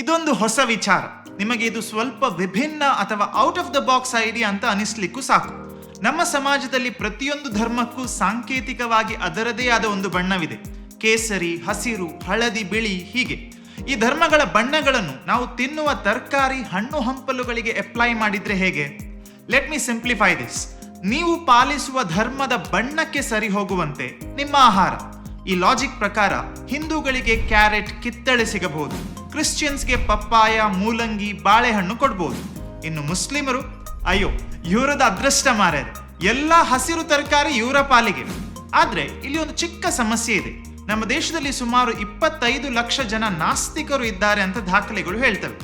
ಇದೊಂದು ಹೊಸ ವಿಚಾರ. ನಿಮಗೆ ಇದು ಸ್ವಲ್ಪ ವಿಭಿನ್ನ ಅಥವಾ out of the box idea ಅಂತ ಅನಿಸ್ಲಿಕ್ಕೂ ಸಾಕು. ನಮ್ಮ ಸಮಾಜದಲ್ಲಿ ಪ್ರತಿಯೊಂದು ಧರ್ಮಕ್ಕೂ ಸಾಂಕೇತಿಕವಾಗಿ ಅದರದೇ ಆದ ಒಂದು ಬಣ್ಣವಿದೆ. ಕೇಸರಿ, ಹಸಿರು, ಹಳದಿ, ಬಿಳಿ, ಹೀಗೆ. ಈ ಧರ್ಮಗಳ ಬಣ್ಣಗಳನ್ನು ನಾವು ತಿನ್ನುವ ತರಕಾರಿ, ಹಣ್ಣು ಹಂಪಲುಗಳಿಗೆ ಅಪ್ಲೈ ಮಾಡಿದ್ರೆ ಹೇಗೆ? Let me simplify this. ನೀವು ಪಾಲಿಸುವ ಧರ್ಮದ ಬಣ್ಣಕ್ಕೆ ಸರಿ ಹೋಗುವಂತೆ ನಿಮ್ಮ ಆಹಾರ. ಈ ಲಾಜಿಕ್ ಪ್ರಕಾರ ಹಿಂದೂಗಳಿಗೆ ಕ್ಯಾರೆಟ್, ಕಿತ್ತಳೆ ಸಿಗಬಹುದು, ಕ್ರಿಶ್ಚಿಯನ್ಸ್ಗೆ ಪಪ್ಪಾಯ, ಮೂಲಂಗಿ, ಬಾಳೆಹಣ್ಣು ಕೊಡ್ಬೋದು. ಇನ್ನು ಮುಸ್ಲಿಮರು, ಅಯ್ಯೋ ಇವರದ ಅದೃಷ್ಟ ಮಾರ್ಯಾರೆ, ಎಲ್ಲ ಹಸಿರು ತರಕಾರಿ ಇವರ ಪಾಲಿಗೆ. ಆದ್ರೆ ಇಲ್ಲಿ ಒಂದು ಚಿಕ್ಕ ಸಮಸ್ಯೆ ಇದೆ. ನಮ್ಮ ದೇಶದಲ್ಲಿ ಸುಮಾರು 25 ಲಕ್ಷ ಜನ ನಾಸ್ತಿಕರು ಇದ್ದಾರೆ ಅಂತ ದಾಖಲೆಗಳು ಹೇಳ್ತವೆ.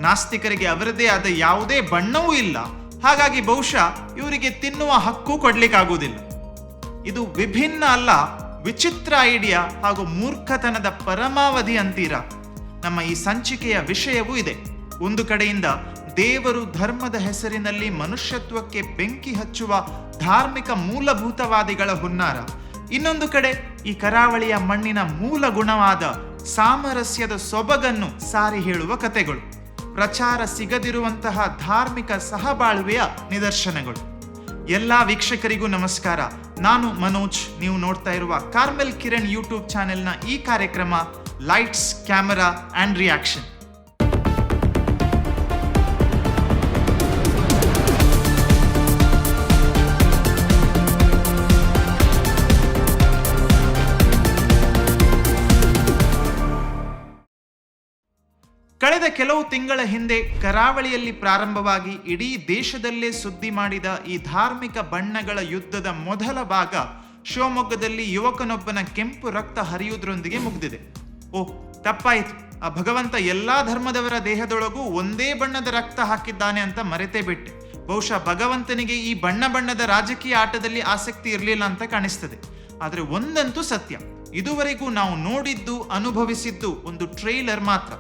ನಾಸ್ತಿಕರಿಗೆ ಅವರದೇ ಆದ ಯಾವುದೇ ಬಣ್ಣವೂ ಇಲ್ಲ, ಹಾಗಾಗಿ ಬಹುಶಃ ಇವರಿಗೆ ತಿನ್ನುವ ಹಕ್ಕು ಕೊಡ್ಲಿಕ್ಕಾಗುವುದಿಲ್ಲ. ಇದು ವಿಭಿನ್ನ ಅಲ್ಲ, ವಿಚಿತ್ರ ಐಡಿಯಾ ಹಾಗೂ ಮೂರ್ಖತನದ ಪರಮಾವಧಿ ಅಂತೀರಾ? ನಮ್ಮ ಈ ಸಂಚಿಕೆಯ ವಿಷಯವೂ ಇದೆ. ಒಂದು ಕಡೆಯಿಂದ ದೇವರು ಧರ್ಮದ ಹೆಸರಿನಲ್ಲಿ ಮನುಷ್ಯತ್ವಕ್ಕೆ ಬೆಂಕಿ ಹಚ್ಚುವ ಧಾರ್ಮಿಕ ಮೂಲಭೂತವಾದಿಗಳ ಹುನ್ನಾರ, ಇನ್ನೊಂದು ಕಡೆ ಈ ಕರಾವಳಿಯ ಮಣ್ಣಿನ ಮೂಲ ಗುಣವಾದ ಸಾಮರಸ್ಯದ ಸೊಬಗನ್ನು ಸಾರಿ ಹೇಳುವ ಕಥೆಗಳು, ಪ್ರಚಾರ ಸಿಗದಿರುವಂತಹ ಧಾರ್ಮಿಕ ಸಹಬಾಳ್ವೆಯ ನಿದರ್ಶನಗಳು. ಎಲ್ಲ ವೀಕ್ಷಕರಿಗೂ ನಮಸ್ಕಾರ. ನಾನು ಮನೋಜ್. ನೀವು ನೋಡ್ತಾ ಇರುವ ಕಾರ್ಮೆಲ್ ಕಿರಣ್ ಯೂಟ್ಯೂಬ್ ಚಾನೆಲ್ನ ಈ ಕಾರ್ಯಕ್ರಮ ಲೈಟ್ಸ್, ಕ್ಯಾಮೆರಾ ಆ್ಯಂಡ್ ರಿಯಾಕ್ಷನ್. ಕಳೆದ ಕೆಲವು ತಿಂಗಳ ಹಿಂದೆ ಕರಾವಳಿಯಲ್ಲಿ ಪ್ರಾರಂಭವಾಗಿ ಇಡೀ ದೇಶದಲ್ಲೇ ಸುದ್ದಿ ಮಾಡಿದ ಈ ಧಾರ್ಮಿಕ ಬಣ್ಣಗಳ ಯುದ್ಧದ ಮೊದಲ ಭಾಗ ಶಿವಮೊಗ್ಗದಲ್ಲಿ ಯುವಕನೊಬ್ಬನ ಕೆಂಪು ರಕ್ತ ಹರಿಯುವುದರೊಂದಿಗೆ ಮುಗಿದಿದೆ. ಓಹ್, ತಪ್ಪಾಯಿತು. ಆ ಭಗವಂತ ಎಲ್ಲಾ ಧರ್ಮದವರ ದೇಹದೊಳಗೂ ಒಂದೇ ಬಣ್ಣದ ರಕ್ತ ಹಾಕಿದ್ದಾನೆ ಅಂತ ಮರೆತೇ ಬಿಟ್ಟೆ. ಬಹುಶಃ ಭಗವಂತನಿಗೆ ಈ ಬಣ್ಣದ ರಾಜಕೀಯ ಆಟದಲ್ಲಿ ಆಸಕ್ತಿ ಇರಲಿಲ್ಲ ಅಂತ ಕಾಣಿಸ್ತದೆ. ಆದರೆ ಒಂದಂತೂ ಸತ್ಯ, ಇದುವರೆಗೂ ನಾವು ನೋಡಿದ್ದು, ಅನುಭವಿಸಿದ್ದು ಒಂದು ಟ್ರೇಲರ್ ಮಾತ್ರ.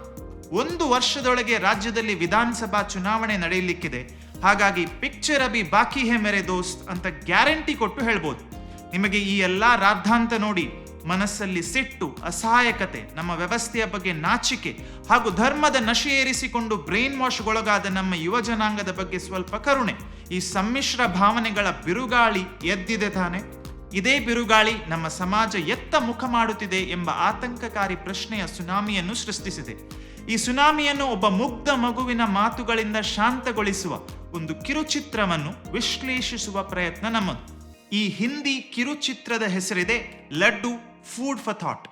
1 ವರ್ಷದೊಳಗೆ ರಾಜ್ಯದಲ್ಲಿ ವಿಧಾನಸಭಾ ಚುನಾವಣೆ ನಡೆಯಲಿಕ್ಕಿದೆ. ಹಾಗಾಗಿ ಪಿಕ್ಚರ್ ಅಭಿ ಬಾಕಿ ಹೇ ಮೇರೆ ದೋಸ್ತ್ ಅಂತ ಗ್ಯಾರಂಟಿ ಕೊಟ್ಟು ಹೇಳ್ಬೋದು. ನಿಮಗೆ ಈ ಎಲ್ಲಾ ರಾದ್ಧಾಂತ ನೋಡಿ ಮನಸ್ಸಲ್ಲಿ ಸಿಟ್ಟು, ಅಸಹಾಯಕತೆ, ನಮ್ಮ ವ್ಯವಸ್ಥೆಯ ಬಗ್ಗೆ ನಾಚಿಕೆ ಹಾಗೂ ಧರ್ಮದ ನಶೆ ಏರಿಸಿಕೊಂಡು ಬ್ರೈನ್ ವಾಶ್ಗೊಳಗಾದ ನಮ್ಮ ಯುವ ಜನಾಂಗದ ಬಗ್ಗೆ ಸ್ವಲ್ಪ ಕರುಣೆ, ಈ ಸಮ್ಮಿಶ್ರ ಭಾವನೆಗಳ ಬಿರುಗಾಳಿ ಎದ್ದಿದೆ ತಾನೆ. ಇದೇ ಬಿರುಗಾಳಿ ನಮ್ಮ ಸಮಾಜ ಎತ್ತ ಮುಖ ಮಾಡುತ್ತಿದೆ ಎಂಬ ಆತಂಕಕಾರಿ ಪ್ರಶ್ನೆಯ ಸುನಾಮಿಯನ್ನು ಸೃಷ್ಟಿಸಿದೆ. ಈ ಸುನಾಮಿಯನ್ನು ಒಬ್ಬ ಮುಗ್ಧ ಮಗುವಿನ ಮಾತುಗಳಿಂದ ಶಾಂತಗೊಳಿಸುವ ಒಂದು ಕಿರುಚಿತ್ರವನ್ನು ವಿಶ್ಲೇಷಿಸುವ ಪ್ರಯತ್ನ ನಮ್ಮದು. ಈ ಹಿಂದಿ ಕಿರುಚಿತ್ರದ ಹೆಸರಿದೆ ಲಡ್ಡು, ಫುಡ್ ಫಾರ್ ಥಾಟ್.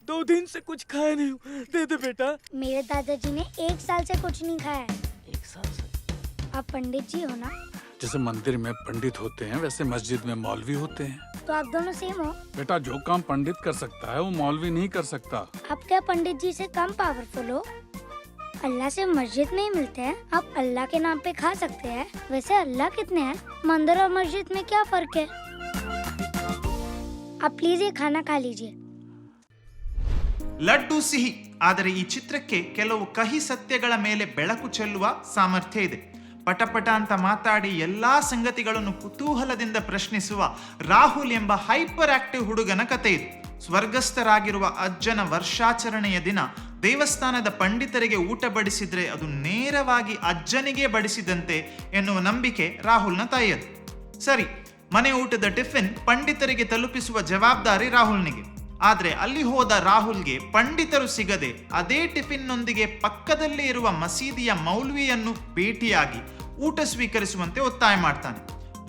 दो दिन से कुछ खाया नहीं हूँ, दे दे बेटा। मेरे दादाजी ने 1 साल से कुछ नहीं खाया है। 1 साल से? आप पंडित जी हो ना? जैसे मंदिर में पंडित होते हैं वैसे मस्जिद में मौलवी होते हैं। तो आप दोनों सेम हो? बेटा, जो काम पंडित कर सकता है वो मौलवी नहीं कर सकता। आप क्या पंडित जी से कम पावरफुल हो? अल्लाह से मस्जिद में ही मिलते हैं, आप अल्लाह के नाम पे खा सकते हैं। वैसे अल्लाह कितने हैं? मंदिर और मस्जिद में क्या फर्क है? आप प्लीज ये खाना खा लीजिए. ಲಡ್ಡು ಸಿಹಿ, ಆದರೆ ಈ ಚಿತ್ರಕ್ಕೆ ಕೆಲವು ಕಹಿ ಸತ್ಯಗಳ ಮೇಲೆ ಬೆಳಕು ಚೆಲ್ಲುವ ಸಾಮರ್ಥ್ಯ ಇದೆ. ಪಟಪಟ ಅಂತ ಮಾತಾಡಿ ಎಲ್ಲಾ ಸಂಗತಿಗಳನ್ನು ಕುತೂಹಲದಿಂದ ಪ್ರಶ್ನಿಸುವ ರಾಹುಲ್ ಎಂಬ ಹೈಪರ್ ಆಕ್ಟಿವ್ ಹುಡುಗನ ಕಥೆ ಇದು. ಸ್ವರ್ಗಸ್ಥರಾಗಿರುವ ಅಜ್ಜನ ವರ್ಷಾಚರಣೆಯ ದಿನ ದೇವಸ್ಥಾನದ ಪಂಡಿತರಿಗೆ ಊಟ ಬಡಿಸಿದ್ರೆ ಅದು ನೇರವಾಗಿ ಅಜ್ಜನಿಗೆ ಬಡಿಸಿದಂತೆ ಎನ್ನುವ ನಂಬಿಕೆ ರಾಹುಲ್ನ ತಾಯಿಯದು. ಸರಿ, ಮನೆ ಊಟದ ಟಿಫಿನ್ ಪಂಡಿತರಿಗೆ ತಲುಪಿಸುವ ಜವಾಬ್ದಾರಿ ರಾಹುಲ್ನಿಗೆ. ಆದ್ರೆ ಅಲ್ಲಿ ಹೋದ ರಾಹುಲ್ಗೆ ಪಂಡಿತರು ಸಿಗದೆ ಅದೇ ಟಿಫಿನ್ನೊಂದಿಗೆ ಪಕ್ಕದಲ್ಲೇ ಇರುವ ಮಸೀದಿಯ ಮೌಲ್ವಿಯನ್ನು ಭೇಟಿಯಾಗಿ ಊಟ ಸ್ವೀಕರಿಸುವಂತೆ ಒತ್ತಾಯ ಮಾಡ್ತಾನೆ.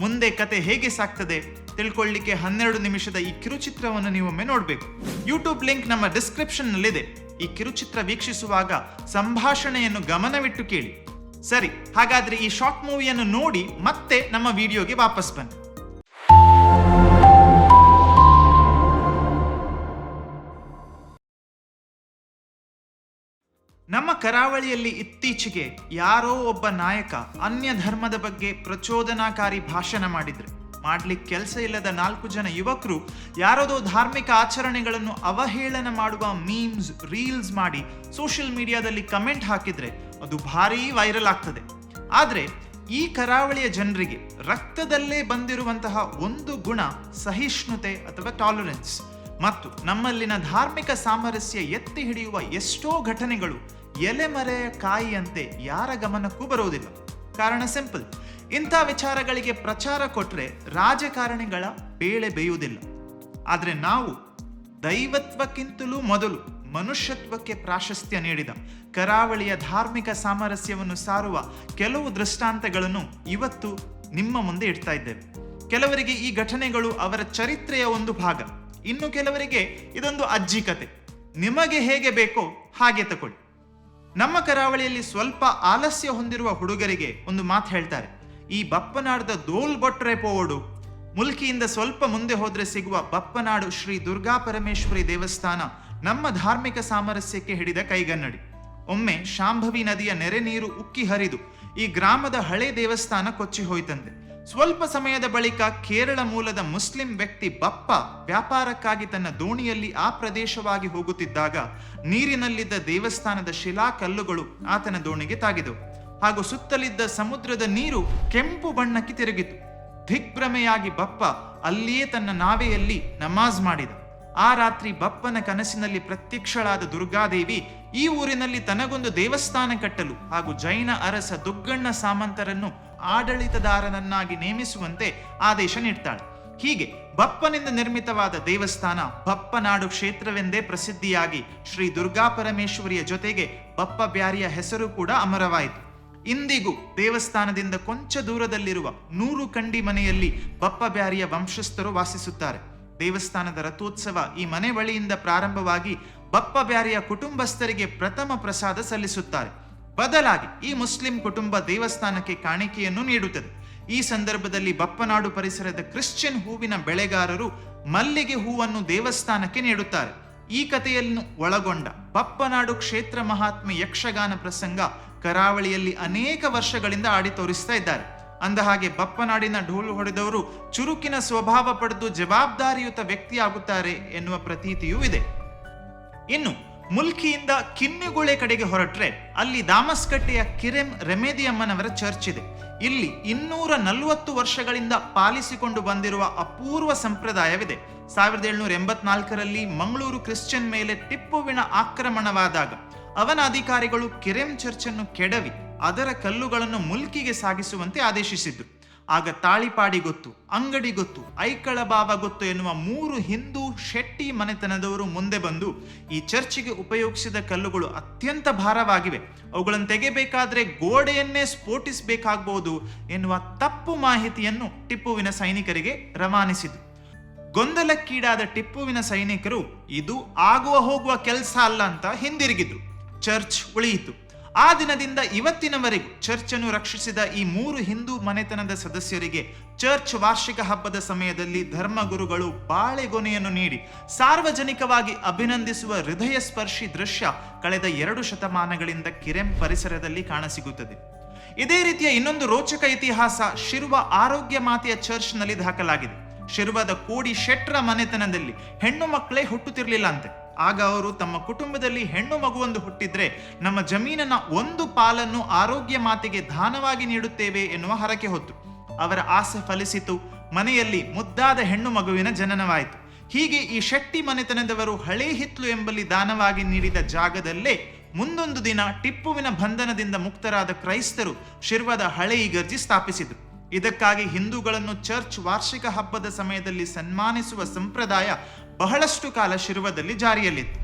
ಮುಂದೆ ಕತೆ ಹೇಗೆ ಸಾಕ್ತದೆ ತಿಳ್ಕೊಳ್ಳಿಕ್ಕೆ 12 ನಿಮಿಷದ ಈ ಕಿರುಚಿತ್ರವನ್ನು ನೀವೊಮ್ಮೆ ನೋಡಬೇಕು. ಯೂಟ್ಯೂಬ್ ಲಿಂಕ್ ನಮ್ಮ ಡಿಸ್ಕ್ರಿಪ್ಷನ್ ನಲ್ಲಿದೆ. ಈ ಕಿರುಚಿತ್ರ ವೀಕ್ಷಿಸುವಾಗ ಸಂಭಾಷಣೆಯನ್ನು ಗಮನವಿಟ್ಟು ಕೇಳಿ. ಸರಿ, ಹಾಗಾದ್ರೆ ಈ ಶಾರ್ಟ್ ಮೂವಿಯನ್ನು ನೋಡಿ ಮತ್ತೆ ನಮ್ಮ ವಿಡಿಯೋಗೆ ವಾಪಸ್ ಬನ್ನಿ. ನಮ್ಮ ಕರಾವಳಿಯಲ್ಲಿ ಇತ್ತೀಚೆಗೆ ಯಾರೋ ಒಬ್ಬ ನಾಯಕ ಅನ್ಯ ಧರ್ಮದ ಬಗ್ಗೆ ಪ್ರಚೋದನಾಕಾರಿ ಭಾಷಣ ಮಾಡಿದ್ರೆ, ಮಾಡ್ಲಿಕ್ಕೆ ಕೆಲಸ ಇಲ್ಲದ 4 ಜನ ಯುವಕರು ಯಾರೋದೋ ಧಾರ್ಮಿಕ ಆಚರಣೆಗಳನ್ನು ಅವಹೇಳನ ಮಾಡುವ ಮೀಮ್ಸ್, ರೀಲ್ಸ್ ಮಾಡಿ ಸೋಷಿಯಲ್ ಮೀಡಿಯಾದಲ್ಲಿ ಕಮೆಂಟ್ ಹಾಕಿದ್ರೆ ಅದು ಭಾರೀ ವೈರಲ್ ಆಗ್ತದೆ. ಆದ್ರೆ ಈ ಕರಾವಳಿಯ ಜನರಿಗೆ ರಕ್ತದಲ್ಲೇ ಬಂದಿರುವಂತಹ ಒಂದು ಗುಣ ಸಹಿಷ್ಣುತೆ ಅಥವಾ ಟಾಲರೆನ್ಸ್. ಮತ್ತು ನಮ್ಮಲ್ಲಿನ ಧಾರ್ಮಿಕ ಸಾಮರಸ್ಯ ಎತ್ತಿ ಹಿಡಿಯುವ ಎಷ್ಟೋ ಘಟನೆಗಳು ಎಲೆಮರೆಯ ಕಾಯಿಯಂತೆ ಯಾರ ಗಮನಕ್ಕೂ ಬರುವುದಿಲ್ಲ. ಕಾರಣ ಸಿಂಪಲ್, ಇಂಥ ವಿಚಾರಗಳಿಗೆ ಪ್ರಚಾರ ಕೊಟ್ರೆ ರಾಜಕಾರಣಿಗಳ ಬೇಳೆ ಬೇಯುವುದಿಲ್ಲ. ಆದರೆ ನಾವು ದೈವತ್ವಕ್ಕಿಂತಲೂ ಮೊದಲು ಮನುಷ್ಯತ್ವಕ್ಕೆ ಪ್ರಾಶಸ್ತ್ಯ ನೀಡಿದ ಕರಾವಳಿಯ ಧಾರ್ಮಿಕ ಸಾಮರಸ್ಯವನ್ನು ಸಾರುವ ಕೆಲವು ದೃಷ್ಟಾಂತಗಳನ್ನು ಇವತ್ತು ನಿಮ್ಮ ಮುಂದೆ ಇಡ್ತಾ ಇದ್ದೇವೆ. ಕೆಲವರಿಗೆ ಈ ಘಟನೆಗಳು ಅವರ ಚರಿತ್ರೆಯ ಒಂದು ಭಾಗ, ಇನ್ನು ಕೆಲವರಿಗೆ ಇದೊಂದು ಅಜ್ಜಿ ಕತೆ. ನಿಮಗೆ ಹೇಗೆ ಬೇಕೋ ಹಾಗೆ ತಗೊಳ್ಳಿ. ನಮ್ಮ ಕರಾವಳಿಯಲ್ಲಿ ಸ್ವಲ್ಪ ಆಲಸ್ಯ ಹೊಂದಿರುವ ಹುಡುಗರಿಗೆ ಒಂದು ಮಾತು ಹೇಳ್ತಾರೆ, ಈ ಬಪ್ಪನಾಡದ ದೋಲ್ ಬೊಟ್ರೆ ಪೋಡು. ಮುಲ್ಕಿಯಿಂದ ಸ್ವಲ್ಪ ಮುಂದೆ ಹೋದ್ರೆ ಸಿಗುವ ಬಪ್ಪನಾಡು ಶ್ರೀ ದುರ್ಗಾ ಪರಮೇಶ್ವರಿ ದೇವಸ್ಥಾನ ನಮ್ಮ ಧಾರ್ಮಿಕ ಸಾಮರಸ್ಯಕ್ಕೆ ಹಿಡಿದ ಕೈಗನ್ನಡಿ. ಒಮ್ಮೆ ಶಾಂಭವಿ ನದಿಯ ನೆರೆ ನೀರು ಉಕ್ಕಿ ಹರಿದು ಈ ಗ್ರಾಮದ ಹಳೆ ದೇವಸ್ಥಾನ ಕೊಚ್ಚಿ ಹೋಯ್ತಂತೆ. ಸ್ವಲ್ಪ ಸಮಯದ ಬಳಿಕ ಕೇರಳ ಮೂಲದ ಮುಸ್ಲಿಂ ವ್ಯಕ್ತಿ ಬಪ್ಪ ವ್ಯಾಪಾರಕ್ಕಾಗಿ ತನ್ನ ದೋಣಿಯಲ್ಲಿ ಆ ಪ್ರದೇಶವಾಗಿ ಹೋಗುತ್ತಿದ್ದಾಗ ನೀರಿನಲ್ಲಿದ್ದ ದೇವಸ್ಥಾನದ ಶಿಲಾ ಕಲ್ಲುಗಳು ಆತನ ದೋಣಿಗೆ ತಾಗಿದವು. ಹಾಗೂ ಸುತ್ತಲಿದ್ದ ಸಮುದ್ರದ ನೀರು ಕೆಂಪು ಬಣ್ಣಕ್ಕೆ ತಿರುಗಿತು. ದಿಗ್ಭ್ರಮೆಯಾಗಿ ಬಪ್ಪ ಅಲ್ಲಿಯೇ ತನ್ನ ನಾವೆಯಲ್ಲಿ ನಮಾಜ್ ಮಾಡಿದ. ಆ ರಾತ್ರಿ ಬಪ್ಪನ ಕನಸಿನಲ್ಲಿ ಪ್ರತ್ಯಕ್ಷಳಾದ ದುರ್ಗಾದೇವಿ ಈ ಊರಿನಲ್ಲಿ ತನಗೊಂದು ದೇವಸ್ಥಾನ ಕಟ್ಟಲು ಹಾಗೂ ಜೈನ ಅರಸ ದುಗ್ಗಣ್ಣ ಸಾಮಂತರನ್ನು ಆಡಳಿತದಾರನನ್ನಾಗಿ ನೇಮಿಸುವಂತೆ ಆದೇಶ ನೀಡ್ತಾಳೆ. ಹೀಗೆ ಬಪ್ಪನಿಂದ ನಿರ್ಮಿತವಾದ ದೇವಸ್ಥಾನ ಬಪ್ಪನಾಡು ಕ್ಷೇತ್ರವೆಂದೇ ಪ್ರಸಿದ್ಧಿಯಾಗಿ ಶ್ರೀ ದುರ್ಗಾ ಪರಮೇಶ್ವರಿಯ ಜೊತೆಗೆ ಬಪ್ಪ ಬ್ಯಾರಿಯ ಹೆಸರು ಕೂಡ ಅಮರವಾಯಿತು. ಇಂದಿಗೂ ದೇವಸ್ಥಾನದಿಂದ ಕೊಂಚ ದೂರದಲ್ಲಿರುವ 100 ಕಂಡಿ ಮನೆಯಲ್ಲಿ ಬಪ್ಪ ಬ್ಯಾರಿಯ ವಂಶಸ್ಥರು ವಾಸಿಸುತ್ತಾರೆ. ದೇವಸ್ಥಾನದ ರಥೋತ್ಸವ ಈ ಮನೆ ಬಳಿಯಿಂದ ಪ್ರಾರಂಭವಾಗಿ ಬಪ್ಪ ಬ್ಯಾರಿಯ ಕುಟುಂಬಸ್ಥರಿಗೆ ಪ್ರಥಮ ಪ್ರಸಾದ ಸಲ್ಲಿಸುತ್ತಾರೆ. ಬದಲಾಗಿ ಈ ಮುಸ್ಲಿಂ ಕುಟುಂಬ ದೇವಸ್ಥಾನಕ್ಕೆ ಕಾಣಿಕೆಯನ್ನು ನೀಡುತ್ತದೆ. ಈ ಸಂದರ್ಭದಲ್ಲಿ ಬಪ್ಪನಾಡು ಪರಿಸರದ ಕ್ರಿಶ್ಚಿಯನ್ ಹೂವಿನ ಬೆಳೆಗಾರರು ಮಲ್ಲಿಗೆ ಹೂವನ್ನು ದೇವಸ್ಥಾನಕ್ಕೆ ನೀಡುತ್ತಾರೆ. ಈ ಕಥೆಯನ್ನು ಒಳಗೊಂಡ ಬಪ್ಪನಾಡು ಕ್ಷೇತ್ರ ಮಹಾತ್ಮೆ ಯಕ್ಷಗಾನ ಪ್ರಸಂಗ ಕರಾವಳಿಯಲ್ಲಿ ಅನೇಕ ವರ್ಷಗಳಿಂದ ಆಡಿ ತೋರಿಸ್ತಾ ಇದ್ದಾರೆ. ಅಂದಹಾಗೆ ಬಪ್ಪನಾಡಿನ ಢೋಲು ಹೊಡೆದವರು ಚುರುಕಿನ ಸ್ವಭಾವ ಪಡೆದು ಜವಾಬ್ದಾರಿಯುತ ವ್ಯಕ್ತಿಯಾಗುತ್ತಾರೆ ಎನ್ನುವ ಪ್ರತೀತಿಯೂ ಇದೆ. ಇನ್ನು ಮುಲ್ಕಿಯಿಂದ ಕಿನ್ನಿಗುಳೆ ಕಡೆಗೆ ಹೊರಟ್ರೆ ಅಲ್ಲಿ ದಾಮಸ್ಕಟ್ಟೆಯ ಕಿರೆಂ ರೆಮೆದಿಯಮ್ಮನವರ ಚರ್ಚ್ ಇದೆ. ಇಲ್ಲಿ 240 ವರ್ಷಗಳಿಂದ ಪಾಲಿಸಿಕೊಂಡು ಬಂದಿರುವ ಅಪೂರ್ವ ಸಂಪ್ರದಾಯವಿದೆ. 1784ರಲ್ಲಿ ಮಂಗಳೂರು ಕ್ರಿಶ್ಚಿಯನ್ ಮೇಲೆ ಟಿಪ್ಪುವಿನ ಆಕ್ರಮಣವಾದಾಗ ಅವನ ಅಧಿಕಾರಿಗಳು ಕಿರೆಂ ಚರ್ಚ್ ಅನ್ನು ಕೆಡವಿ ಅದರ ಕಲ್ಲುಗಳನ್ನು ಮುಲ್ಕಿಗೆ ಸಾಗಿಸುವಂತೆ ಆದೇಶಿಸಿದ್ರು. ಆಗ ತಾಳಿಪಾಡಿ ಗೊತ್ತು, ಅಂಗಡಿ ಗೊತ್ತು, ಐಕಳ ಬಾವ ಗೊತ್ತು ಎನ್ನುವ 3 ಹಿಂದೂ ಶೆಟ್ಟಿ ಮನೆತನದವರು ಮುಂದೆ ಬಂದು ಈ ಚರ್ಚಿಗೆ ಉಪಯೋಗಿಸಿದ ಕಲ್ಲುಗಳು ಅತ್ಯಂತ ಭಾರವಾಗಿವೆ, ಅವುಗಳನ್ನು ತೆಗೆಬೇಕಾದ್ರೆ ಗೋಡೆಯನ್ನೇ ಸ್ಫೋಟಿಸಬೇಕಾಗಬಹುದು ಎನ್ನುವ ತಪ್ಪು ಮಾಹಿತಿಯನ್ನು ಟಿಪ್ಪುವಿನ ಸೈನಿಕರಿಗೆ ರವಾನಿಸಿದ್ರು. ಗೊಂದಲಕ್ಕೀಡಾದ ಟಿಪ್ಪುವಿನ ಸೈನಿಕರು ಇದು ಆಗುವ ಹೋಗುವ ಕೆಲಸ ಅಲ್ಲ ಅಂತ ಹಿಂದಿರುಗಿದ್ರು. ಚರ್ಚ್ ಉಳಿಯಿತು. ಆ ದಿನದಿಂದ ಇವತ್ತಿನವರೆಗೂ ಚರ್ಚ್ ಅನ್ನು ರಕ್ಷಿಸಿದ ಈ 3 ಹಿಂದೂ ಮನೆತನದ ಸದಸ್ಯರಿಗೆ ಚರ್ಚ್ ವಾರ್ಷಿಕ ಹಬ್ಬದ ಸಮಯದಲ್ಲಿ ಧರ್ಮಗುರುಗಳು ಬಾಳೆಗೊನೆಯನ್ನು ನೀಡಿ ಸಾರ್ವಜನಿಕವಾಗಿ ಅಭಿನಂದಿಸುವ ಹೃದಯ ಸ್ಪರ್ಶಿ ದೃಶ್ಯ ಕಳೆದ 2 ಶತಮಾನಗಳಿಂದ ಕಿರೆಂ ಪರಿಸರದಲ್ಲಿ ಕಾಣಸಿಗುತ್ತದೆ. ಇದೇ ರೀತಿಯ ಇನ್ನೊಂದು ರೋಚಕ ಇತಿಹಾಸ ಶಿರುವ ಆರೋಗ್ಯ ಮಾತೆಯ ಚರ್ಚ್ನಲ್ಲಿ ದಾಖಲಾಗಿದೆ. ಶಿರ್ವದ ಕೋಡಿ ಶೆಟ್ರ ಮನೆತನದಲ್ಲಿ ಹೆಣ್ಣು ಮಕ್ಕಳೇ ಹುಟ್ಟುತ್ತಿರಲಿಲ್ಲ ಅಂತೆ. ಆಗ ಅವರು ತಮ್ಮ ಕುಟುಂಬದಲ್ಲಿ ಹೆಣ್ಣು ಮಗುವೊಂದು ಹುಟ್ಟಿದ್ರೆ ನಮ್ಮ ಜಮೀನನ್ನ 1 ಪಾಲನ್ನು ಆರೋಗ್ಯ ಮಾತೆಗೆ ದಾನವಾಗಿ ನೀಡುತ್ತೇವೆ ಎನ್ನುವ ಹರಕೆ ಹೊತ್ತು. ಅವರ ಆಸೆ ಫಲಿಸಿತು. ಮನೆಯಲ್ಲಿ ಮುದ್ದಾದ ಹೆಣ್ಣು ಮಗುವಿನ ಜನನವಾಯಿತು. ಹೀಗೆ ಈ ಶೆಟ್ಟಿ ಮನೆತನದವರು ಹಳೇ ಹಿತ್ಲು ಎಂಬಲ್ಲಿ ದಾನವಾಗಿ ನೀಡಿದ ಜಾಗದಲ್ಲೇ ಮುಂದೊಂದು ದಿನ ಟಿಪ್ಪುವಿನ ಬಂಧನದಿಂದ ಮುಕ್ತರಾದ ಕ್ರೈಸ್ತರು ಶಿರ್ವದ ಹಳೆ ಇಗರ್ಜಿ ಸ್ಥಾಪಿಸಿದರು. ಇದಕ್ಕಾಗಿ ಹಿಂದೂಗಳನ್ನು ಚರ್ಚ್ ವಾರ್ಷಿಕ ಹಬ್ಬದ ಸಮಯದಲ್ಲಿ ಸನ್ಮಾನಿಸುವ ಸಂಪ್ರದಾಯ ಬಹಳಷ್ಟು ಕಾಲ ಶಿರ್ವದಲ್ಲಿ ಜಾರಿಯಲ್ಲಿತ್ತು.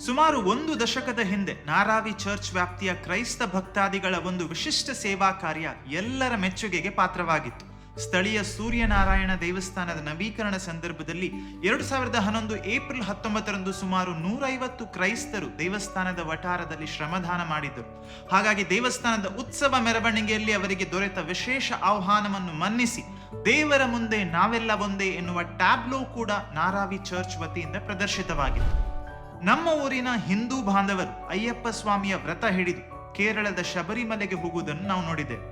ಸುಮಾರು 1 ದಶಕದ ಹಿಂದೆ ನಾರಾವಿ ಚರ್ಚ್ ವ್ಯಾಪ್ತಿಯ ಕ್ರೈಸ್ತ ಭಕ್ತಾದಿಗಳ ಒಂದು ವಿಶಿಷ್ಟ ಸೇವಾ ಕಾರ್ಯ ಎಲ್ಲರ ಮೆಚ್ಚುಗೆಗೆ ಪಾತ್ರವಾಗಿತ್ತು. ಸ್ಥಳೀಯ ಸೂರ್ಯನಾರಾಯಣ ದೇವಸ್ಥಾನದ ನವೀಕರಣ ಸಂದರ್ಭದಲ್ಲಿ 2011 ಏಪ್ರಿಲ್ 19ರಂದು ಸುಮಾರು 150 ಕ್ರೈಸ್ತರು ದೇವಸ್ಥಾನದ ವಠಾರದಲ್ಲಿ ಶ್ರಮದಾನ ಮಾಡಿದ್ದರು. ಹಾಗಾಗಿ ದೇವಸ್ಥಾನದ ಉತ್ಸವ ಮೆರವಣಿಗೆಯಲ್ಲಿ ಅವರಿಗೆ ದೊರೆತ ವಿಶೇಷ ಆಹ್ವಾನವನ್ನು ಮನ್ನಿಸಿ ದೇವರ ಮುಂದೆ ನಾವೆಲ್ಲ ಒಂದೇ ಎನ್ನುವ ಟ್ಯಾಬ್ಲೋ ಕೂಡ ನಾರಾವಿ ಚರ್ಚ್ ವತಿಯಿಂದ ಪ್ರದರ್ಶಿತವಾಗಿತ್ತು. ನಮ್ಮ ಊರಿನ ಹಿಂದೂ ಬಾಂಧವರು ಅಯ್ಯಪ್ಪ ಸ್ವಾಮಿಯ ವ್ರತ ಹಿಡಿದು ಕೇರಳದ ಶಬರಿಮಲೆಗೆ ಹೋಗುವುದನ್ನು ನಾವು ನೋಡಿದ್ದೇವೆ.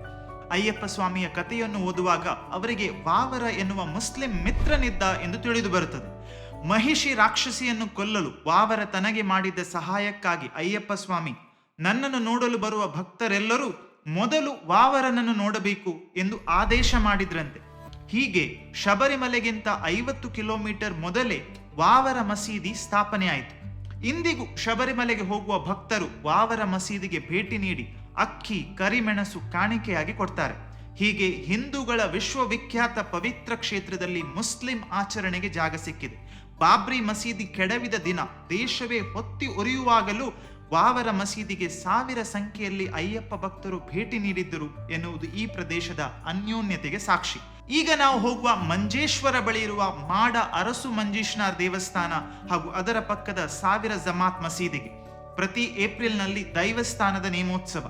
ಅಯ್ಯಪ್ಪ ಸ್ವಾಮಿಯ ಕಥೆಯನ್ನು ಓದುವಾಗ ಅವರಿಗೆ ವಾವರ ಎನ್ನುವ ಮುಸ್ಲಿಂ ಮಿತ್ರನಿದ್ದ ಎಂದು ತಿಳಿದು ಬರುತ್ತದೆ. ಮಹಿಷಿ ರಾಕ್ಷಸಿಯನ್ನು ಕೊಲ್ಲಲು ವಾವರ ತನಗೆ ಮಾಡಿದ್ದ ಸಹಾಯಕ್ಕಾಗಿ ಅಯ್ಯಪ್ಪ ಸ್ವಾಮಿ ನನ್ನನ್ನು ನೋಡಲು ಬರುವ ಭಕ್ತರೆಲ್ಲರೂ ಮೊದಲು ವಾವರನನ್ನು ನೋಡಬೇಕು ಎಂದು ಆದೇಶ ಮಾಡಿದ್ರಂತೆ. ಹೀಗೆ ಶಬರಿಮಲೆಗಿಂತ 50 ಕಿಲೋಮೀಟರ್ ಮೊದಲೇ ವಾವರ ಮಸೀದಿ ಸ್ಥಾಪನೆಯಾಯಿತು. ಇಂದಿಗೂ ಶಬರಿಮಲೆಗೆ ಹೋಗುವ ಭಕ್ತರು ವಾವರ ಮಸೀದಿಗೆ ಭೇಟಿ ನೀಡಿ ಅಕ್ಕಿ, ಕರಿಮೆಣಸು ಕಾಣಿಕೆಯಾಗಿ ಕೊಡ್ತಾರೆ. ಹೀಗೆ ಹಿಂದೂಗಳ ವಿಶ್ವವಿಖ್ಯಾತ ಪವಿತ್ರ ಕ್ಷೇತ್ರದಲ್ಲಿ ಮುಸ್ಲಿಂ ಆಚರಣೆಗೆ ಜಾಗ ಸಿಕ್ಕಿದೆ. ಬಾಬ್ರಿ ಮಸೀದಿ ಕೆಡವಿದ ದಿನ ದೇಶವೇ ಹೊತ್ತಿ ಉರಿಯುವಾಗಲೂ ವಾವರ ಮಸೀದಿಗೆ ಸಾವಿರ ಸಂಖ್ಯೆಯಲ್ಲಿ ಅಯ್ಯಪ್ಪ ಭಕ್ತರು ಭೇಟಿ ನೀಡಿದ್ದರು ಎನ್ನುವುದು ಈ ಪ್ರದೇಶದ ಅನ್ಯೋನ್ಯತೆಗೆ ಸಾಕ್ಷಿ. ಈಗ ನಾವು ಹೋಗುವ ಮಂಜೇಶ್ವರ ಬಳಿ ಇರುವ ಮಾಡ ಅರಸು ಮಂಜೇಶ್ವರ ದೇವಸ್ಥಾನ ಹಾಗೂ ಅದರ ಪಕ್ಕದ ಸಾವಿರ ಜಮಾತ್ ಮಸೀದಿಗೆ ಪ್ರತಿ ಏಪ್ರಿಲ್ನಲ್ಲಿ ದೈವಸ್ಥಾನದ ನೇಮೋತ್ಸವ.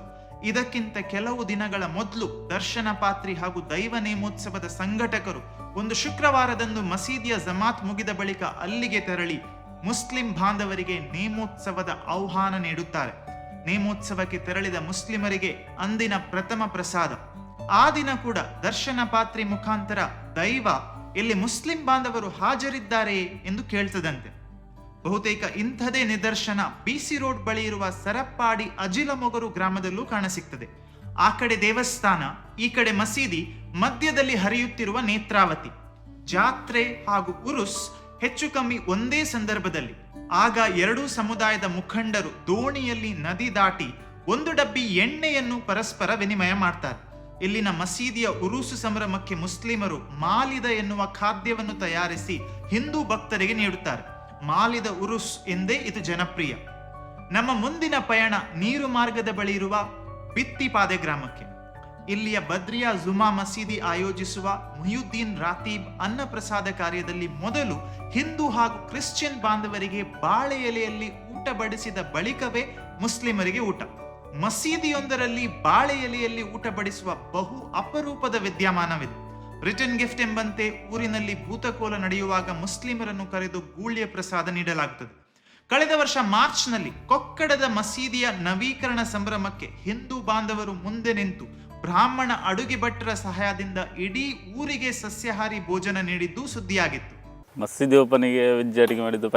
ಇದಕ್ಕಿಂತ ಕೆಲವು ದಿನಗಳ ಮೊದಲು ದರ್ಶನ ಪಾತ್ರಿ ಹಾಗೂ ದೈವ ನೇಮೋತ್ಸವದ ಸಂಘಟಕರು ಒಂದು ಶುಕ್ರವಾರದಂದು ಮಸೀದಿಯ ಜಮಾತ್ ಮುಗಿದ ಬಳಿಕ ಅಲ್ಲಿಗೆ ತೆರಳಿ ಮುಸ್ಲಿಂ ಬಾಂಧವರಿಗೆ ನೇಮೋತ್ಸವದ ಆಹ್ವಾನ ನೀಡುತ್ತಾರೆ. ನೇಮೋತ್ಸವಕ್ಕೆ ತೆರಳಿದ ಮುಸ್ಲಿಮರಿಗೆ ಅಂದಿನ ಪ್ರಥಮ ಪ್ರಸಾದ. ಆ ದಿನ ಕೂಡ ದರ್ಶನ ಪಾತ್ರಿ ಮುಖಾಂತರ ದೈವ ಇಲ್ಲಿ ಮುಸ್ಲಿಂ ಬಾಂಧವರು ಹಾಜರಿದ್ದಾರೆ ಎಂದು ಕೇಳ್ತದಂತೆ. ಬಹುತೇಕ ಇಂಥದೇ ನಿದರ್ಶನ ಬಿಸಿ ರೋಡ್ ಬಳಿ ಇರುವ ಸರಪ್ಪಾಡಿ ಅಜಿಲಮೊಗರು ಗ್ರಾಮದಲ್ಲೂ ಕಾಣಸಿಗ್ತದೆ. ಆ ಕಡೆ ದೇವಸ್ಥಾನ, ಈ ಕಡೆ ಮಸೀದಿ, ಮಧ್ಯದಲ್ಲಿ ಹರಿಯುತ್ತಿರುವ ನೇತ್ರಾವತಿ. ಜಾತ್ರೆ ಹಾಗೂ ಉರುಸ್ ಹೆಚ್ಚು ಕಮ್ಮಿ ಒಂದೇ ಸಂದರ್ಭದಲ್ಲಿ. ಆಗ ಎರಡೂ ಸಮುದಾಯದ ಮುಖಂಡರು ದೋಣಿಯಲ್ಲಿ ನದಿ ದಾಟಿ ಒಂದು ಡಬ್ಬಿ ಎಣ್ಣೆಯನ್ನು ಪರಸ್ಪರ ವಿನಿಮಯ ಮಾಡ್ತಾರೆ. ಇಲ್ಲಿನ ಮಸೀದಿಯ ಉರುಸು ಸಂಭ್ರಮಕ್ಕೆ ಮುಸ್ಲಿಮರು ಮಾಲಿದ ಎನ್ನುವ ಖಾದ್ಯವನ್ನು ತಯಾರಿಸಿ ಹಿಂದೂ ಭಕ್ತರಿಗೆ ನೀಡುತ್ತಾರೆ. ಮಾಲಿದ ಉರುಸ್ ಎಂದೇ ಇದು ಜನಪ್ರಿಯ. ನಮ್ಮ ಮುಂದಿನ ಪಯಣ ನೀರು ಮಾರ್ಗದ ಬಳಿ ಇರುವ ಬಿತ್ತಿಪಾದೆ ಗ್ರಾಮಕ್ಕೆ. ಇಲ್ಲಿಯ ಬದ್ರಿಯಾ ಜುಮಾ ಮಸೀದಿ ಆಯೋಜಿಸುವ ಮುಹಿಯುದ್ದೀನ್ ರಾತೀಬ್ ಅನ್ನ ಪ್ರಸಾದ ಕಾರ್ಯದಲ್ಲಿ ಮೊದಲು ಹಿಂದೂ ಹಾಗೂ ಕ್ರಿಶ್ಚಿಯನ್ ಬಾಂಧವರಿಗೆ ಬಾಳೆ ಎಲೆಯಲ್ಲಿ ಊಟ ಬಡಿಸಿದ ಬಳಿಕವೇ ಮುಸ್ಲಿಮರಿಗೆ ಊಟ. ಮಸೀದಿಯೊಂದರಲ್ಲಿ ಬಾಳೆ ಎಲೆಯಲ್ಲಿ ಊಟ ಬಡಿಸುವ ಬಹು ಅಪರೂಪದ ವಿದ್ಯಮಾನವಿದೆ. ರಿಟರ್ನ್ ಗಿಫ್ಟ್ ಎಂಬಂತೆ ಊರಿನಲ್ಲಿ ಭೂತಕೋಲ ನಡೆಯುವಾಗ ಮುಸ್ಲಿಮರನ್ನು ಕರೆದು ಗೂಳ್ಯ ಪ್ರಸಾದ ನೀಡಲಾಗುತ್ತದೆ. ಕಳೆದ ವರ್ಷ ಮಾರ್ಚ್ನಲ್ಲಿ ಕೊಕ್ಕಡದ ಮಸೀದಿಯ ನವೀಕರಣ ಸಂಭ್ರಮಕ್ಕೆ ಹಿಂದೂ ಬಾಂಧವರು ಮುಂದೆ ನಿಂತು ಬ್ರಾಹ್ಮಣ ಅಡುಗೆ ಭಟ್ಟರ ಸಹಾಯದಿಂದ ಇಡೀ ಊರಿಗೆ ಸಸ್ಯಾಹಾರಿ ಭೋಜನ ನೀಡಿದ್ದು ಸುದ್ದಿಯಾಗಿತ್ತು. ಮಸೀದಿ ಓಪನಿಗೆ ವೆಜ್ ಅಡುಗೆ ಮಾಡಿದ್ದು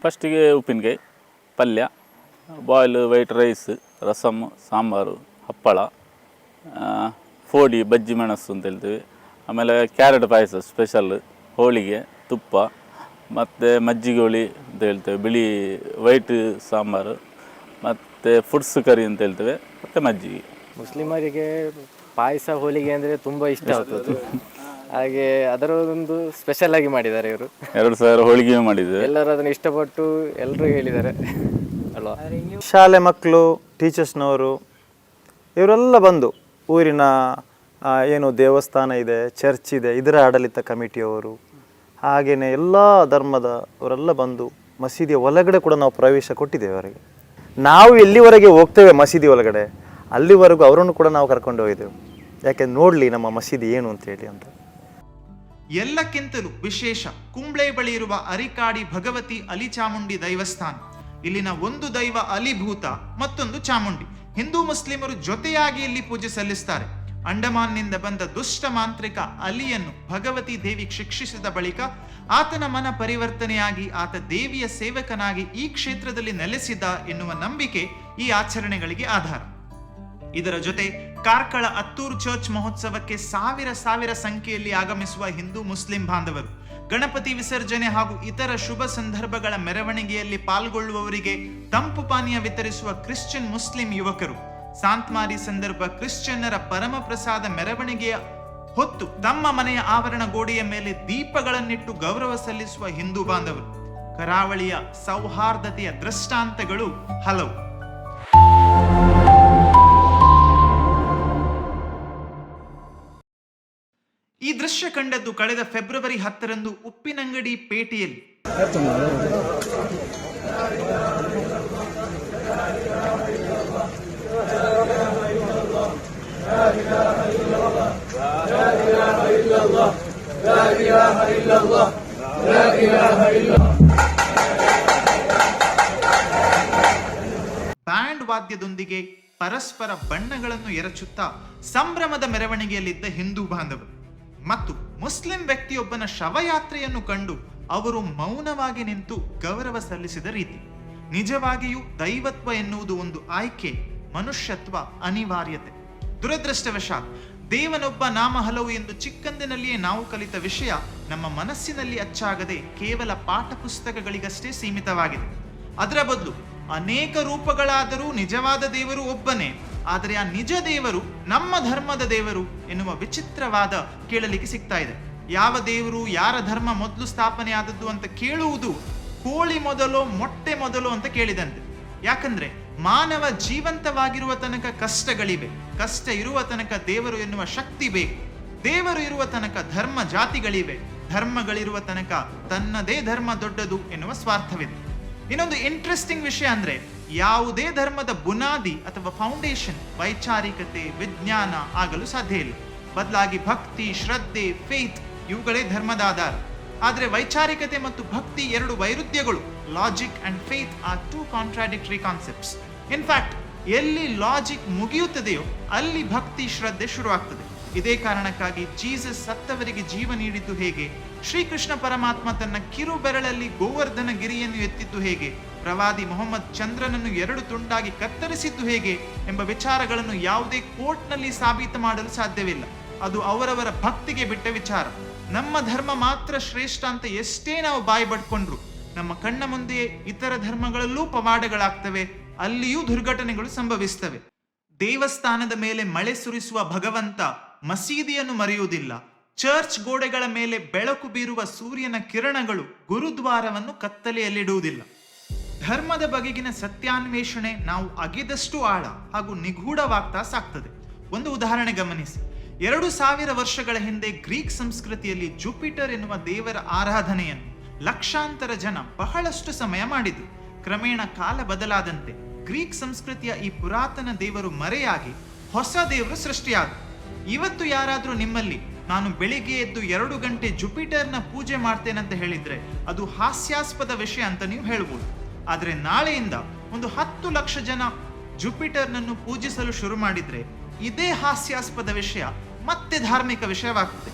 ಫಸ್ಟಿಗೆ ಉಪ್ಪಿನಕಾಯಿ, ಪಲ್ಯ, boil white rice, rasam, sambar, ಹಪ್ಪಳ, ಫೋಡಿ, ಬಜ್ಜಿ ಮೆಣಸು ಅಂತ ಹೇಳ್ತೀವಿ. ಆಮೇಲೆ ಕ್ಯಾರೆಟ್ ಪಾಯಸ ಸ್ಪೆಷಲ್, ಹೋಳಿಗೆ, ತುಪ್ಪ, ಮತ್ತು ಮಜ್ಜಿಗೆ ಹುಳಿ ಅಂತ ಹೇಳ್ತೇವೆ, ಬಿಳಿ ವೈಟ್ ಸಾಂಬಾರು, ಮತ್ತು ಫುಡ್ಸ್ ಕರಿ ಅಂತ ಹೇಳ್ತೇವೆ, ಮತ್ತು ಮಜ್ಜಿಗೆ. ಮುಸ್ಲಿಮರಿಗೆ ಪಾಯಸ, ಹೋಳಿಗೆ ಅಂದರೆ ತುಂಬ ಇಷ್ಟ ಆಗ್ತದೆ. ಹಾಗೆ ಅದರದೊಂದು ಸ್ಪೆಷಲ್ ಆಗಿ ಮಾಡಿದ್ದಾರೆ ಇವರು. 2000 ಹೋಳಿಗೆ ಮಾಡಿದ್ದೇವೆ. ಎಲ್ಲರೂ ಅದನ್ನು ಇಷ್ಟಪಟ್ಟು ಎಲ್ಲರೂ ಹೇಳಿದ್ದಾರೆ ಅಲ್ವಾ. ಶಾಲೆ ಮಕ್ಕಳು, ಟೀಚರ್ಸ್ನವರು ಇವರೆಲ್ಲ ಬಂದು ಊರಿನ ಏನು ದೇವಸ್ಥಾನ ಇದೆ, ಚರ್ಚ್ ಇದೆ, ಇದರ ಆಡಳಿತ ಕಮಿಟಿಯವರು, ಹಾಗೆಯೇ ಎಲ್ಲ ಧರ್ಮದವರೆಲ್ಲ ಬಂದು ಮಸೀದಿಯ ಒಳಗಡೆ ಕೂಡ ನಾವು ಪ್ರವೇಶ ಕೊಟ್ಟಿದ್ದೇವೆ ಅವರಿಗೆ. ನಾವು ಎಲ್ಲಿವರೆಗೆ ಹೋಗ್ತೇವೆ ಮಸೀದಿ ಒಳಗಡೆ ಅಲ್ಲಿವರೆಗೂ ಅವರನ್ನು ಕೂಡ ನಾವು ಕರ್ಕೊಂಡು ಹೋಗಿದ್ದೆವು. ಯಾಕೆ ನೋಡಲಿ ನಮ್ಮ ಮಸೀದಿ ಏನು ಅಂತೇಳಿ ಅಂತ. ಎಲ್ಲಕ್ಕಿಂತಲೂ ವಿಶೇಷ ಕುಂಬ್ಳೆ ಬಳಿ ಇರುವ ಅರಿಕಾಡಿ ಭಗವತಿ ಅಲಿ ಚಾಮುಂಡಿ ದೈವಸ್ಥಾನ. ಇಲ್ಲಿನ ಒಂದು ದೈವ ಅಲಿಭೂತ, ಮತ್ತೊಂದು ಚಾಮುಂಡಿ. ಹಿಂದೂ ಮುಸ್ಲಿಮರು ಜೊತೆಯಾಗಿ ಇಲ್ಲಿ ಪೂಜೆ ಸಲ್ಲಿಸ್ತಾರೆ. ಅಂಡಮಾನ್ನಿಂದ ಬಂದ ದುಷ್ಟ ಮಾಂತ್ರಿಕ ಅಲಿಯನ್ನು ಭಗವತಿ ದೇವಿ ಶಿಕ್ಷಿಸಿದ ಬಳಿಕ ಆತನ ಮನ ಪರಿವರ್ತನೆಯಾಗಿ ಆತ ದೇವಿಯ ಸೇವಕನಾಗಿ ಈ ಕ್ಷೇತ್ರದಲ್ಲಿ ನೆಲೆಸಿದ ಎನ್ನುವ ನಂಬಿಕೆ ಈ ಆಚರಣೆಗಳಿಗೆ ಆಧಾರ. ಇದರ ಜೊತೆ ಕಾರ್ಕಳ ಅತ್ತೂರು ಚರ್ಚ್ ಮಹೋತ್ಸವಕ್ಕೆ ಸಾವಿರ ಸಂಖ್ಯೆಯಲ್ಲಿ ಆಗಮಿಸುವ ಹಿಂದೂ ಮುಸ್ಲಿಂ ಬಾಂಧವರು, ಗಣಪತಿ ವಿಸರ್ಜನೆ ಹಾಗೂ ಇತರ ಶುಭ ಸಂದರ್ಭಗಳ ಮೆರವಣಿಗೆಯಲ್ಲಿ ಪಾಲ್ಗೊಳ್ಳುವವರಿಗೆ ತಂಪು ಪಾನೀಯ ವಿತರಿಸುವ ಕ್ರಿಶ್ಚಿಯನ್ ಮುಸ್ಲಿಂ ಯುವಕರು, ಸಾಂತ್ಮಾರಿ ಸಂದರ್ಭ ಕ್ರಿಶ್ಚಿಯನ್ನರ ಪರಮ ಪ್ರಸಾದ ಮೆರವಣಿಗೆಯ ಹೊತ್ತು ತಮ್ಮ ಮನೆಯ ಆವರಣ ಗೋಡೆಯ ಮೇಲೆ ದೀಪಗಳನ್ನಿಟ್ಟು ಗೌರವ ಸಲ್ಲಿಸುವ ಹಿಂದೂ ಬಾಂಧವರು. ಕರಾವಳಿಯ ಸೌಹಾರ್ದತೆಯ ದೃಷ್ಟಾಂತಗಳು ಹಲವು. ಈ ದೃಶ್ಯ ಕಂಡದ್ದು ಕಳೆದ ಫೆಬ್ರವರಿ 10ರಂದು ಉಪ್ಪಿನಂಗಡಿ ಪೇಟೆಯಲ್ಲಿ. ಬ್ಯಾಂಡ್ ವಾದ್ಯದೊಂದಿಗೆ ಪರಸ್ಪರ ಬಣ್ಣಗಳನ್ನು ಎರಚುತ್ತಾ ಸಂಭ್ರಮದ ಮೆರವಣಿಗೆಯಲ್ಲಿದ್ದ ಹಿಂದೂ ಬಾಂಧವರು ಮತ್ತು ಮುಸ್ಲಿಂ ವ್ಯಕ್ತಿಯೊಬ್ಬನ ಶವಯಾತ್ರೆಯನ್ನು ಕಂಡು ಅವರು ಮೌನವಾಗಿ ನಿಂತು ಗೌರವ ಸಲ್ಲಿಸಿದ ರೀತಿ. ನಿಜವಾಗಿಯೂ ದೈವತ್ವ ಎನ್ನುವುದು ಒಂದು ಆಯ್ಕೆ, ಮನುಷ್ಯತ್ವ ಅನಿವಾರ್ಯತೆ. ದುರದೃಷ್ಟವಶಾತ್ ದೇವನೊಬ್ಬ ನಾಮ ಹಲವು ಎಂದು ಚಿಕ್ಕಂದಿನಲ್ಲಿಯೇ ನಾವು ಕಲಿತ ವಿಷಯ ನಮ್ಮ ಮನಸ್ಸಿನಲ್ಲಿ ಅಚ್ಚಾಗದೆ ಕೇವಲ ಪಾಠ ಪುಸ್ತಕಗಳಿಗಷ್ಟೇ ಸೀಮಿತವಾಗಿದೆ. ಅದರ ಬದಲು ಅನೇಕ ರೂಪಗಳಾದರೂ ನಿಜವಾದ ದೇವರು ಒಬ್ಬನೇ, ಆದರೆ ಆ ನಿಜ ದೇವರು ನಮ್ಮ ಧರ್ಮದ ದೇವರು ಎನ್ನುವ ವಿಚಿತ್ರವಾದ ಕೇಳಲಿಕ್ಕೆ ಸಿಗ್ತಾ ಇದೆ. ಯಾವ ದೇವರು, ಯಾರ ಧರ್ಮ ಮೊದಲು ಸ್ಥಾಪನೆ ಆದದ್ದು ಅಂತ ಕೇಳುವುದು ಕೋಳಿ ಮೊದಲೋ ಮೊಟ್ಟೆ ಮೊದಲೋ ಅಂತ ಕೇಳಿದಂತೆ. ಯಾಕಂದ್ರೆ ಮಾನವ ಜೀವಂತವಾಗಿರುವ ತನಕ ಕಷ್ಟಗಳಿವೆ, ಕಷ್ಟ ಇರುವ ತನಕ ದೇವರು ಎನ್ನುವ ಶಕ್ತಿ ಬೇಕು, ದೇವರು ಇರುವ ತನಕ ಧರ್ಮ ಜಾತಿಗಳಿವೆ, ಧರ್ಮಗಳಿರುವ ತನಕ ತನ್ನದೇ ಧರ್ಮ ದೊಡ್ಡದು ಎನ್ನುವ ಸ್ವಾರ್ಥವಿದೆ. ಇನ್ನೊಂದು ಇಂಟ್ರೆಸ್ಟಿಂಗ್ ವಿಷಯ ಅಂದ್ರೆ, ಯಾವುದೇ ಧರ್ಮದ ಬುನಾದಿ ಅಥವಾ ಫೌಂಡೇಶನ್ ವೈಚಾರಿಕತೆ, ವಿಜ್ಞಾನ ಆಗಲು ಸಾಧ್ಯ ಇಲ್ಲ. ಬದಲಾಗಿ ಭಕ್ತಿ, ಶ್ರದ್ಧೆ, ಫೇತ್ ಇವುಗಳೇ ಧರ್ಮದ ಆಧಾರ. ಆದರೆ ವೈಚಾರಿಕತೆ ಮತ್ತು ಭಕ್ತಿ ಎರಡು ವೈರುಧ್ಯಗಳು. Logic and faith are two contradictory concepts. In fact ಎಲ್ಲಿ ಲಾಜಿಕ್ ಮುಗಿಯುತ್ತದೆಯೋ ಅಲ್ಲಿ ಭಕ್ತಿ, ಶ್ರದ್ಧೆ ಶುರುವಾಗ್ತದೆ. ಇದೇ ಕಾರಣಕ್ಕಾಗಿ ಜೀಸಸ್ ಸತ್ತವರಿಗೆ ಜೀವ ನೀಡಿದ್ದು ಹೇಗೆ, ಶ್ರೀಕೃಷ್ಣ ಪರಮಾತ್ಮ ತನ್ನ ಕಿರು ಬೆರಳಲ್ಲಿ ಗೋವರ್ಧನ ಗಿರಿಯನ್ನು ಎತ್ತಿದ್ದು ಹೇಗೆ, ಪ್ರವಾದಿ ಮೊಹಮ್ಮದ್ ಚಂದ್ರನನ್ನು 2 ತುಂಡಾಗಿ ಕತ್ತರಿಸಿದ್ದು ಹೇಗೆ ಎಂಬ ವಿಚಾರಗಳನ್ನು ಯಾವುದೇ ಕೋರ್ಟ್ನಲ್ಲಿ ಸಾಬೀತು ಮಾಡಲು ಸಾಧ್ಯವಿಲ್ಲ. ಅದು ಅವರವರ ಭಕ್ತಿಗೆ ಬಿಟ್ಟ ವಿಚಾರ. ನಮ್ಮ ಧರ್ಮ ಮಾತ್ರ ಶ್ರೇಷ್ಠ ಅಂತ ಎಷ್ಟೇ ನಾವು ಬಾಯಿ ಬಡ್ಕೊಂಡ್ರು, ನಮ್ಮ ಕಣ್ಣ ಮುಂದೆ ಇತರ ಧರ್ಮಗಳಲ್ಲೂ ಪವಾಡಗಳಾಗ್ತವೆ, ಅಲ್ಲಿಯೂ ದುರ್ಘಟನೆಗಳು ಸಂಭವಿಸ್ತವೆ. ದೇವಸ್ಥಾನದ ಮೇಲೆ ಮಳೆ ಸುರಿಸುವ ಭಗವಂತ ಮಸೀದಿಯನ್ನು ಮರೆಯುವುದಿಲ್ಲ. ಚರ್ಚ್ ಗೋಡೆಗಳ ಮೇಲೆ ಬೆಳಕು ಬೀರುವ ಸೂರ್ಯನ ಕಿರಣಗಳು ಗುರುದ್ವಾರವನ್ನು ಕತ್ತಲೆಯಲ್ಲಿಡುವುದಿಲ್ಲ. ಧರ್ಮದ ಬಗೆಗಿನ ಸತ್ಯಾನ್ವೇಷಣೆ ನಾವು ಅಗೆದಷ್ಟು ಆಳ ಹಾಗೂ ನಿಗೂಢವಾಗ್ತಾ ಸಾಕ್ತದೆ. ಒಂದು ಉದಾಹರಣೆ ಗಮನಿಸಿ. 2000 ವರ್ಷಗಳ ಹಿಂದೆ ಗ್ರೀಕ್ ಸಂಸ್ಕೃತಿಯಲ್ಲಿ ಜುಪಿಟರ್ ಎನ್ನುವ ದೇವರ ಆರಾಧನೆಯನ್ನು ಲಕ್ಷಾಂತರ ಜನ ಬಹಳಷ್ಟು ಸಮಯ ಮಾಡಿದ್ರು. ಕ್ರಮೇಣ ಕಾಲ ಬದಲಾದಂತೆ ಗ್ರೀಕ್ ಸಂಸ್ಕೃತಿಯ ಈ ಪುರಾತನ ದೇವರು ಮರೆಯಾಗಿ ಹೊಸ ದೇವರು ಸೃಷ್ಟಿಯಾದ. ಇವತ್ತು ಯಾರಾದ್ರೂ ನಿಮ್ಮಲ್ಲಿ ನಾನು ಬೆಳಿಗ್ಗೆ ಎದ್ದು 2 ಗಂಟೆ ಜುಪಿಟರ್ನ ಪೂಜೆ ಮಾಡ್ತೇನಂತ ಹೇಳಿದ್ರೆ ಅದು ಹಾಸ್ಯಾಸ್ಪದ ವಿಷಯ ಅಂತ ನೀವು ಹೇಳ್ಬೋದು. ಆದ್ರೆ ನಾಳೆಯಿಂದ ಒಂದು 10 ಲಕ್ಷ ಜನ ಜುಪಿಟರ್ನನ್ನು ಪೂಜಿಸಲು ಶುರು ಮಾಡಿದ್ರೆ ಇದೇ ಹಾಸ್ಯಾಸ್ಪದ ವಿಷಯ ಮತ್ತೆ ಧಾರ್ಮಿಕ ವಿಷಯವಾಗ್ತದೆ.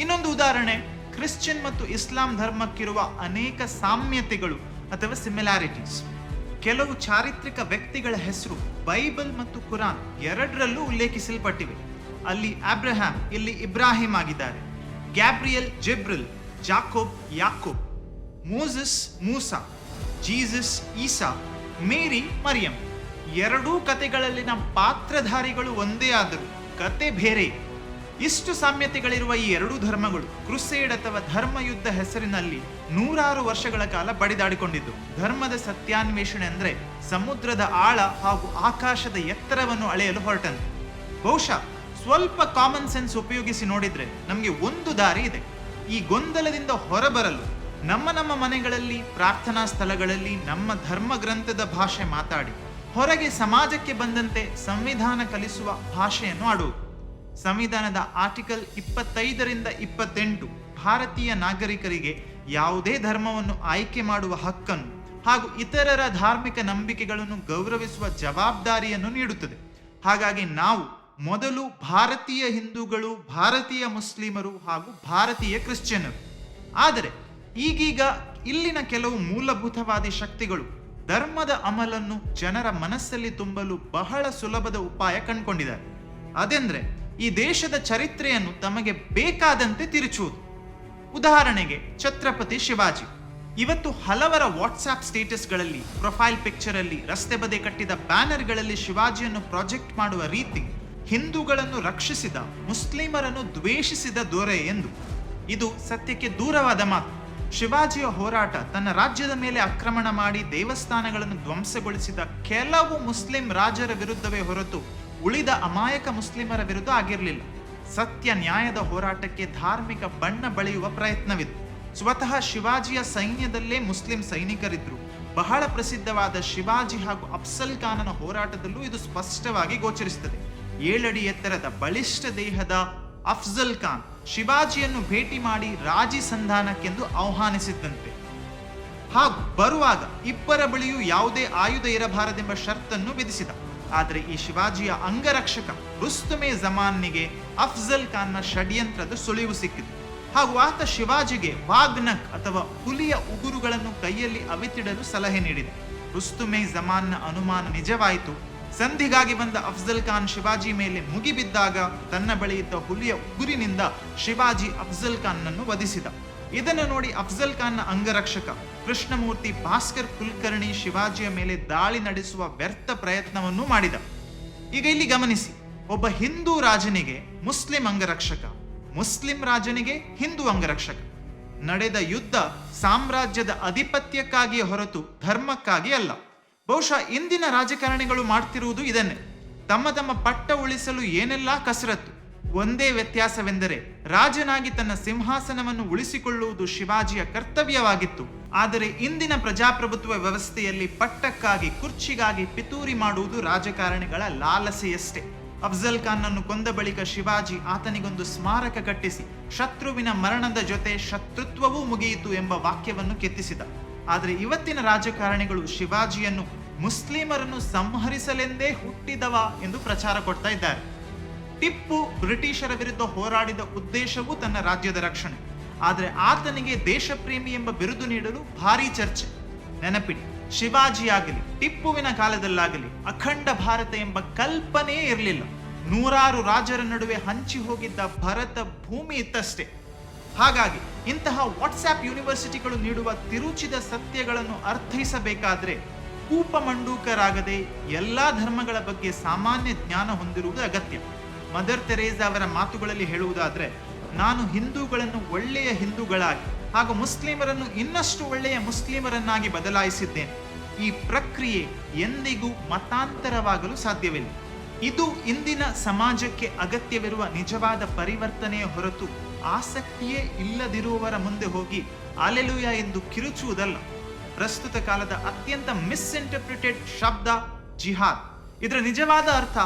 ಇನ್ನೊಂದು ಉದಾಹರಣೆ, ಕ್ರಿಶ್ಚಿಯನ್ ಮತ್ತು ಇಸ್ಲಾಂ ಧರ್ಮಕ್ಕಿರುವ ಅನೇಕ ಸಾಮ್ಯತೆಗಳು ಅಥವಾ ಸಿಮಿಲಾರಿಟೀಸ್. ಕೆಲವು ಚಾರಿತ್ರಿಕ ವ್ಯಕ್ತಿಗಳ ಹೆಸರು ಬೈಬಲ್ ಮತ್ತು ಕುರಾನ್ ಎರಡರಲ್ಲೂ ಉಲ್ಲೇಖಿಸಲ್ಪಟ್ಟಿವೆ. ಅಲ್ಲಿ ಅಬ್ರಹಾಂ, ಇಲ್ಲಿ ಇಬ್ರಾಹಿಂ ಆಗಿದ್ದಾರೆ. Gabriel, Jibril, Jacob, Yakob, Moses, Musa, Jesus, Isa, Mary, Maryam. ಎರಡೂ ಕತೆಗಳಲ್ಲಿನ ಪಾತ್ರಧಾರಿಗಳು ಒಂದೇ ಆದರೂ ಕತೆ ಬೇರೆ. ಇಷ್ಟು ಸಾಮ್ಯತೆಗಳಿರುವ ಈ ಎರಡೂ ಧರ್ಮಗಳು ಕ್ರುಸೇಡ್ ಅಥವಾ ಧರ್ಮಯುದ್ಧ ಹೆಸರಿನಲ್ಲಿ 100 ವರ್ಷಗಳ ಕಾಲ ಬಡಿದಾಡಿಕೊಂಡಿದ್ದು. ಧರ್ಮದ ಸತ್ಯಾನ್ವೇಷಣೆ ಅಂದ್ರೆ ಸಮುದ್ರದ ಆಳ ಹಾಗೂ ಆಕಾಶದ ಎತ್ತರವನ್ನು ಅಳೆಯಲು ಹೊರಟಂತೆ. ಬಹುಶಃ ಸ್ವಲ್ಪ ಕಾಮನ್ ಸೆನ್ಸ್ ಉಪಯೋಗಿಸಿ ನೋಡಿದ್ರೆ ನಮಗೆ ಒಂದು ದಾರಿ ಇದೆ. ಈ ಗೊಂದಲದಿಂದ ಹೊರಬರಲು ನಮ್ಮ ಮನೆಗಳಲ್ಲಿ, ಪ್ರಾರ್ಥನಾ ಸ್ಥಳಗಳಲ್ಲಿ ನಮ್ಮ ಧರ್ಮ ಗ್ರಂಥದ ಭಾಷೆ ಮಾತಾಡಿ, ಹೊರಗೆ ಸಮಾಜಕ್ಕೆ ಬಂದಂತೆ ಸಂವಿಧಾನ ಕಲಿಸುವ ಭಾಷೆಯನ್ನು ಆಡುವುದು. ಸಂವಿಧಾನದ ಆರ್ಟಿಕಲ್ 25ರಿಂದ 28 ಭಾರತೀಯ ನಾಗರಿಕರಿಗೆ ಯಾವುದೇ ಧರ್ಮವನ್ನು ಆಯ್ಕೆ ಮಾಡುವ ಹಕ್ಕನ್ನು ಹಾಗೂ ಇತರರ ಧಾರ್ಮಿಕ ನಂಬಿಕೆಗಳನ್ನು ಗೌರವಿಸುವ ಜವಾಬ್ದಾರಿಯನ್ನು ನೀಡುತ್ತದೆ. ಹಾಗಾಗಿ ನಾವು ಮೊದಲು ಭಾರತೀಯ ಹಿಂದೂಗಳು, ಭಾರತೀಯ ಮುಸ್ಲಿಮರು ಹಾಗೂ ಭಾರತೀಯ ಕ್ರಿಶ್ಚಿಯನ್ನರು. ಆದರೆ ಈಗೀಗ ಇಲ್ಲಿನ ಕೆಲವು ಮೂಲಭೂತವಾದಿ ಶಕ್ತಿಗಳು ಧರ್ಮದ ಅಮಲನ್ನು ಜನರ ಮನಸ್ಸಲ್ಲಿ ತುಂಬಲು ಬಹಳ ಸುಲಭದ ಉಪಾಯ ಕಂಡುಕೊಂಡಿದ್ದಾರೆ. ಅದೆಂದ್ರೆ ಈ ದೇಶದ ಚರಿತ್ರೆಯನ್ನು ತಮಗೆ ಬೇಕಾದಂತೆ ತಿರುಚುವುದು. ಉದಾಹರಣೆಗೆ ಛತ್ರಪತಿ ಶಿವಾಜಿ. ಇವತ್ತು ಹಲವರ ವಾಟ್ಸ್ಆಪ್ ಸ್ಟೇಟಸ್ಗಳಲ್ಲಿ, ಪ್ರೊಫೈಲ್ ಪಿಕ್ಚರ್ ಅಲ್ಲಿ, ರಸ್ತೆ ಬದಿ ಕಟ್ಟಿದ ಬ್ಯಾನರ್ಗಳಲ್ಲಿ ಶಿವಾಜಿಯನ್ನು ಪ್ರಾಜೆಕ್ಟ್ ಮಾಡುವ ರೀತಿ ಹಿಂದೂಗಳನ್ನು ರಕ್ಷಿಸಿದ, ಮುಸ್ಲಿಮರನ್ನು ದ್ವೇಷಿಸಿದ ದೊರೆ ಎಂದು. ಇದು ಸತ್ಯಕ್ಕೆ ದೂರವಾದ ಮಾತು. ಶಿವಾಜಿಯ ಹೋರಾಟ ತನ್ನ ರಾಜ್ಯದ ಮೇಲೆ ಆಕ್ರಮಣ ಮಾಡಿ ದೇವಸ್ಥಾನಗಳನ್ನು ಧ್ವಂಸಗೊಳಿಸಿದ ಕೆಲವು ಮುಸ್ಲಿಂ ರಾಜರ ವಿರುದ್ಧವೇ ಹೊರತು ಉಳಿದ ಅಮಾಯಕ ಮುಸ್ಲಿಮರ ವಿರುದ್ಧ ಆಗಿರಲಿಲ್ಲ. ಸತ್ಯ ನ್ಯಾಯದ ಹೋರಾಟಕ್ಕೆ ಧಾರ್ಮಿಕ ಬಣ್ಣ ಬಳಿಯುವ ಪ್ರಯತ್ನವಿತ್ತು. ಸ್ವತಃ ಶಿವಾಜಿಯ ಸೈನ್ಯದಲ್ಲೇ ಮುಸ್ಲಿಂ ಸೈನಿಕರಿದ್ರು. ಬಹಳ ಪ್ರಸಿದ್ಧವಾದ ಶಿವಾಜಿ ಹಾಗೂ ಅಫ್ಸಲ್ ಖಾನನ ಹೋರಾಟದಲ್ಲೂ ಇದು ಸ್ಪಷ್ಟವಾಗಿ ಗೋಚರಿಸುತ್ತದೆ. 7 ಅಡಿ ಎತ್ತರದ ಬಲಿಷ್ಠ ದೇಹದ ಅಫ್ಜಲ್ ಖಾನ್ ಶಿವಾಜಿಯನ್ನು ಭೇಟಿ ಮಾಡಿ ರಾಜಿ ಸಂಧಾನಕ್ಕೆಂದು ಆಹ್ವಾನಿಸಿದ್ದಂತೆ. ಹಾಗೂ ಬರುವಾಗ ಇಬ್ಬರ ಬಳಿಯೂ ಯಾವುದೇ ಆಯುಧ ಇರಬಾರದೆಂಬ ಷರತ್ತನ್ನು ವಿಧಿಸಿದ. ಆದರೆ ಈ ಶಿವಾಜಿಯ ಅಂಗರಕ್ಷಕ ರುಸ್ತುಮೆ ಜಮಾನ್ನಿಗೆ ಅಫ್ಜಲ್ ಖಾನ್ನ ಷಡ್ಯಂತ್ರದ ಸುಳಿವು ಸಿಕ್ಕಿತು. ಹಾಗೂ ಆತ ಶಿವಾಜಿಗೆ ವಾಗ್ನಕ್ ಅಥವಾ ಹುಲಿಯ ಉಗುರುಗಳನ್ನು ಕೈಯಲ್ಲಿ ಅವಿತಿಡಲು ಸಲಹೆ ನೀಡಿದೆ. ರುಸ್ತುಮೆ ಜಮಾನ್ನ ಅನುಮಾನ ನಿಜವಾಯಿತು. ಸಂಧಿಗಾಗಿ ಬಂದ ಅಫ್ಜಲ್ ಖಾನ್ ಶಿವಾಜಿ ಮೇಲೆ ಮುಗಿಬಿದ್ದಾಗ ತನ್ನ ಬಳಿ ಇದ್ದ ಹುಲಿಯ ಉಗುರಿನಿಂದ ಶಿವಾಜಿ ಅಫ್ಜಲ್ ಖಾನ್ನನ್ನು ವಧಿಸಿದ. ಇದನ್ನು ನೋಡಿ ಅಫ್ಜಲ್ ಖಾನ್ನ ಅಂಗರಕ್ಷಕ ಕೃಷ್ಣಮೂರ್ತಿ ಭಾಸ್ಕರ್ ಕುಲಕರ್ಣಿ ಶಿವಾಜಿಯ ಮೇಲೆ ದಾಳಿ ನಡೆಸುವ ವ್ಯರ್ಥ ಪ್ರಯತ್ನವನ್ನು ಮಾಡಿದ. ಈಗ ಇಲ್ಲಿ ಗಮನಿಸಿ, ಒಬ್ಬ ಹಿಂದೂ ರಾಜನಿಗೆ ಮುಸ್ಲಿಂ ಅಂಗರಕ್ಷಕ, ಮುಸ್ಲಿಂ ರಾಜನಿಗೆ ಹಿಂದೂ ಅಂಗರಕ್ಷಕ. ನಡೆದ ಯುದ್ಧ ಸಾಮ್ರಾಜ್ಯದ ಅಧಿಪತ್ಯಕ್ಕಾಗಿಯೇ ಹೊರತು ಧರ್ಮಕ್ಕಾಗಿ ಅಲ್ಲ. ಬಹುಶಃ ಇಂದಿನ ರಾಜಕಾರಣಿಗಳು ಮಾಡ್ತಿರುವುದು ಇದನ್ನೇ. ತಮ್ಮ ತಮ್ಮ ಪಟ್ಟ ಉಳಿಸಲು ಏನೆಲ್ಲಾ ಕಸರತ್ತು. ಒಂದೇ ವ್ಯತ್ಯಾಸವೆಂದರೆ ರಾಜನಾಗಿ ತನ್ನ ಸಿಂಹಾಸನವನ್ನು ಉಳಿಸಿಕೊಳ್ಳುವುದು ಶಿವಾಜಿಯ ಕರ್ತವ್ಯವಾಗಿತ್ತು. ಆದರೆ ಇಂದಿನ ಪ್ರಜಾಪ್ರಭುತ್ವ ವ್ಯವಸ್ಥೆಯಲ್ಲಿ ಪಟ್ಟಕ್ಕಾಗಿ, ಕುರ್ಚಿಗಾಗಿ ಪಿತೂರಿ ಮಾಡುವುದು ರಾಜಕಾರಣಿಗಳ ಲಾಲಸೆಯಷ್ಟೇ. ಅಫ್ಜಲ್ ಖಾನ್ನನ್ನು ಕೊಂದ ಬಳಿಕ ಶಿವಾಜಿ ಆತನಿಗೊಂದು ಸ್ಮಾರಕ ಕಟ್ಟಿಸಿ ಶತ್ರುವಿನ ಮರಣದ ಜೊತೆ ಶತ್ರುತ್ವವೂ ಮುಗಿಯಿತು ಎಂಬ ವಾಕ್ಯವನ್ನು ಕೆತ್ತಿಸಿದ. ಆದರೆ ಇವತ್ತಿನ ರಾಜಕಾರಣಿಗಳು ಶಿವಾಜಿಯನ್ನು ಮುಸ್ಲಿಮರನ್ನು ಸಂಹರಿಸಲೆಂದೇ ಹುಟ್ಟಿದವ ಎಂದು ಪ್ರಚಾರ ಕೊಡ್ತಾ ಇದ್ದಾರೆ. ಟಿಪ್ಪು ಬ್ರಿಟಿಷರ ವಿರುದ್ಧ ಹೋರಾಡಿದ ಉದ್ದೇಶವೂ ತನ್ನ ರಾಜ್ಯದ ರಕ್ಷಣೆ. ಆದರೆ ಆತನಿಗೆ ದೇಶಪ್ರೇಮಿ ಎಂಬ ಬಿರುದು ನೀಡಲು ಭಾರೀ ಚರ್ಚೆ. ನೆನಪಿಡಿ, ಶಿವಾಜಿಯಾಗಲಿ ಟಿಪ್ಪುವಿನ ಕಾಲದಲ್ಲಾಗಲಿ ಅಖಂಡ ಭಾರತ ಎಂಬ ಕಲ್ಪನೆಯೇ ಇರಲಿಲ್ಲ. ನೂರಾರು ರಾಜರ ನಡುವೆ ಹಂಚಿ ಹೋಗಿದ್ದ ಭರತ ಭೂಮಿ ಇತ್ತಷ್ಟೇ. ಹಾಗಾಗಿ ಇಂತಹ ವಾಟ್ಸ್ಆಪ್ ಯೂನಿವರ್ಸಿಟಿಗಳು ನೀಡುವ ತಿರುಚಿದ ಸತ್ಯಗಳನ್ನು ಅರ್ಥೈಸಬೇಕಾದ್ರೆ ಕೂಪಮಂಡೂಕರಾಗದೆ ಎಲ್ಲಾ ಧರ್ಮಗಳ ಬಗ್ಗೆ ಸಾಮಾನ್ಯ ಜ್ಞಾನ ಹೊಂದಿರುವುದು ಅಗತ್ಯ. ಮದರ್ ತೆರೇಸಾ ಅವರ ಮಾತುಗಳಲ್ಲಿ ಹೇಳುವುದಾದ್ರೆ, ನಾನು ಹಿಂದೂಗಳನ್ನು ಒಳ್ಳೆಯ ಹಿಂದೂಗಳಾಗಿ ಹಾಗೂ ಮುಸ್ಲಿಮರನ್ನು ಇನ್ನಷ್ಟು ಒಳ್ಳೆಯ ಮುಸ್ಲಿಮರನ್ನಾಗಿ ಬದಲಾಯಿಸಿದ್ದೇನೆ. ಈ ಪ್ರಕ್ರಿಯೆ ಎಂದಿಗೂ ಮತಾಂತರವಾಗಲು ಸಾಧ್ಯವಿಲ್ಲ. ಇದು ಇಂದಿನ ಸಮಾಜಕ್ಕೆ ಅಗತ್ಯವಿರುವ ನಿಜವಾದ ಪರಿವರ್ತನೆಯ ಹೊರತು ಆಸಕ್ತಿಯೇ ಇಲ್ಲದಿರುವವರ ಮುಂದೆ ಹೋಗಿ ಅಲೆಲುಯ ಎಂದು ಕಿರುಚುವುದಲ್ಲ. ಪ್ರಸ್ತುತ ಕಾಲದ ಅತ್ಯಂತ ಮಿಸ್ಇಂಟರ್ಪ್ರಿಟೆಡ್ ಶಬ್ದ ಜಿಹಾದ್. ಇದರ ನಿಜವಾದ ಅರ್ಥ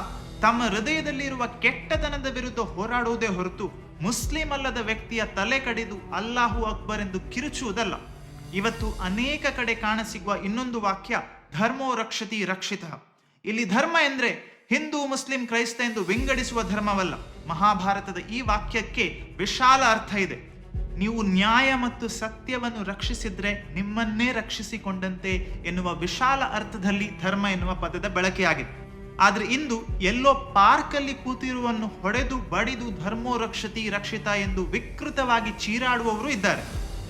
ತಮ್ಮ ಹೃದಯದಲ್ಲಿರುವ ಕೆಟ್ಟತನದ ವಿರುದ್ಧ ಹೋರಾಡುವುದೇ ಹೊರತು ಮುಸ್ಲಿಂ ಅಲ್ಲದ ವ್ಯಕ್ತಿಯ ತಲೆ ಕಡಿದು ಅಲ್ಲಾಹು ಅಕ್ಬರ್ ಎಂದು ಕಿರುಚುವುದಲ್ಲ. ಇವತ್ತು ಅನೇಕ ಕಡೆ ಕಾಣಸಿಗುವ ಇನ್ನೊಂದು ವಾಕ್ಯ ಧರ್ಮೋ ರಕ್ಷತಿ ರಕ್ಷಿತ. ಇಲ್ಲಿ ಧರ್ಮ ಎಂದ್ರೆ ಹಿಂದೂ, ಮುಸ್ಲಿಂ, ಕ್ರೈಸ್ತ ಎಂದು ವಿಂಗಡಿಸುವ ಧರ್ಮವಲ್ಲ. ಮಹಾಭಾರತದ ಈ ವಾಕ್ಯಕ್ಕೆ ವಿಶಾಲ ಅರ್ಥ ಇದೆ. ನೀವು ನ್ಯಾಯ ಮತ್ತು ಸತ್ಯವನ್ನು ರಕ್ಷಿಸಿದ್ರೆ ನಿಮ್ಮನ್ನೇ ರಕ್ಷಿಸಿಕೊಂಡಂತೆ ಎನ್ನುವ ವಿಶಾಲ ಅರ್ಥದಲ್ಲಿ ಧರ್ಮ ಎನ್ನುವ ಪದದ ಬಳಕೆಯಾಗಿದೆ. ಆದ್ರೆ ಇಂದು ಎಲ್ಲೋ ಪಾರ್ಕ್ ಅಲ್ಲಿ ಕೂತಿರುವನ್ನು ಹೊಡೆದು ಬಡಿದು ಧರ್ಮೋ ರಕ್ಷತಿ ರಕ್ಷಿತ ಎಂದು ವಿಕೃತವಾಗಿ ಚೀರಾಡುವವರು ಇದ್ದಾರೆ.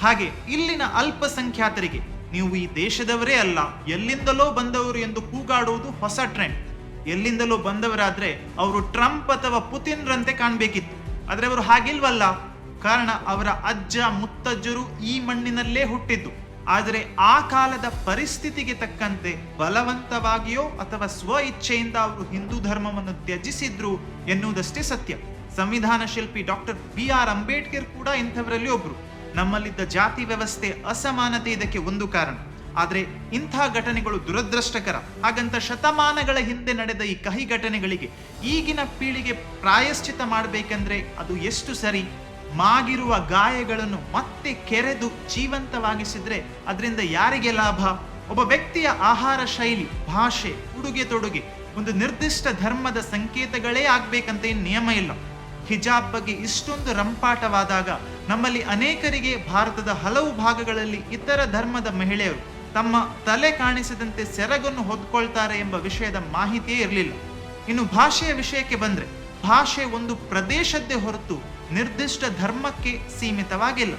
ಹಾಗೆ ಇಲ್ಲಿನ ಅಲ್ಪಸಂಖ್ಯಾತರಿಗೆ ನೀವು ಈ ದೇಶದವರೇ ಅಲ್ಲ, ಎಲ್ಲಿಂದಲೋ ಬಂದವರು ಎಂದು ಕೂಗಾಡುವುದು ಹೊಸ ಟ್ರೆಂಡ್. ಎಲ್ಲಿಂದಲೋ ಬಂದವರಾದ್ರೆ ಅವರು ಟ್ರಂಪ್ ಅಥವಾ ಪುತಿನ್ರಂತೆ ಕಾಣಬೇಕಿತ್ತು. ಆದ್ರೆ ಅವರು ಹಾಗಿಲ್ವಲ್ಲ. ಕಾರಣ ಅವರ ಅಜ್ಜ ಮುತ್ತಜ್ಜರು ಈ ಮಣ್ಣಿನಲ್ಲೇ ಹುಟ್ಟಿದ್ದು. ಆದರೆ ಆ ಕಾಲದ ಪರಿಸ್ಥಿತಿಗೆ ತಕ್ಕಂತೆ ಬಲವಂತವಾಗಿಯೋ ಅಥವಾ ಸ್ವ ಇಚ್ಛೆಯಿಂದ ಅವರು ಹಿಂದೂ ಧರ್ಮವನ್ನು ತ್ಯಜಿಸಿದ್ರು ಎನ್ನುವುದಷ್ಟೇ ಸತ್ಯ. ಸಂವಿಧಾನ ಶಿಲ್ಪಿ ಡಾಕ್ಟರ್ BR ಅಂಬೇಡ್ಕರ್ ಕೂಡ ಇಂಥವರಲ್ಲಿ ಒಬ್ರು. ನಮ್ಮಲ್ಲಿದ್ದ ಜಾತಿ ವ್ಯವಸ್ಥೆ, ಅಸಮಾನತೆ ಇದಕ್ಕೆ ಒಂದು ಕಾರಣ. ಆದರೆ ಇಂಥ ಘಟನೆಗಳು ದುರದೃಷ್ಟಕರ. ಹಾಗಂತ ಶತಮಾನಗಳ ಹಿಂದೆ ನಡೆದ ಈ ಕಹಿ ಘಟನೆಗಳಿಗೆ ಈಗಿನ ಪೀಳಿಗೆ ಪ್ರಾಯಶ್ಚಿತ ಮಾಡಬೇಕೆಂದ್ರೆ ಅದು ಎಷ್ಟು ಸರಿ? ಮಾಗಿರುವ ಗಾಯಗಳನ್ನು ಮತ್ತೆ ಕೆರೆದು ಜೀವಂತವಾಗಿಸಿದ್ರೆ ಅದರಿಂದ ಯಾರಿಗೆ ಲಾಭ? ಒಬ್ಬ ವ್ಯಕ್ತಿಯ ಆಹಾರ ಶೈಲಿ, ಭಾಷೆ, ಉಡುಗೆ ತೊಡುಗೆ ಒಂದು ನಿರ್ದಿಷ್ಟ ಧರ್ಮದ ಸಂಕೇತಗಳೇ ಆಗ್ಬೇಕಂತ ಏನು ನಿಯಮ ಇಲ್ಲ. ಹಿಜಾಬ್ ಬಗ್ಗೆ ಇಷ್ಟೊಂದು ರಂಪಾಟವಾದಾಗ ನಮ್ಮಲ್ಲಿ ಅನೇಕರಿಗೆ ಭಾರತದ ಹಲವು ಭಾಗಗಳಲ್ಲಿ ಇತರ ಧರ್ಮದ ಮಹಿಳೆಯರು ತಮ್ಮ ತಲೆ ಕಾಣಿಸದಂತೆ ಸೆರಗನ್ನು ಹೊದ್ಕೊಳ್ತಾರೆ ಎಂಬ ವಿಷಯದ ಮಾಹಿತಿಯೇ ಇರಲಿಲ್ಲ. ಇನ್ನು ಭಾಷೆಯ ವಿಷಯಕ್ಕೆ ಬಂದ್ರೆ, ಭಾಷೆ ಒಂದು ಪ್ರದೇಶದ್ದೇ ಹೊರತು ನಿರ್ದಿಷ್ಟ ಧರ್ಮಕ್ಕೆ ಸೀಮಿತವಾಗಿಲ್ಲ.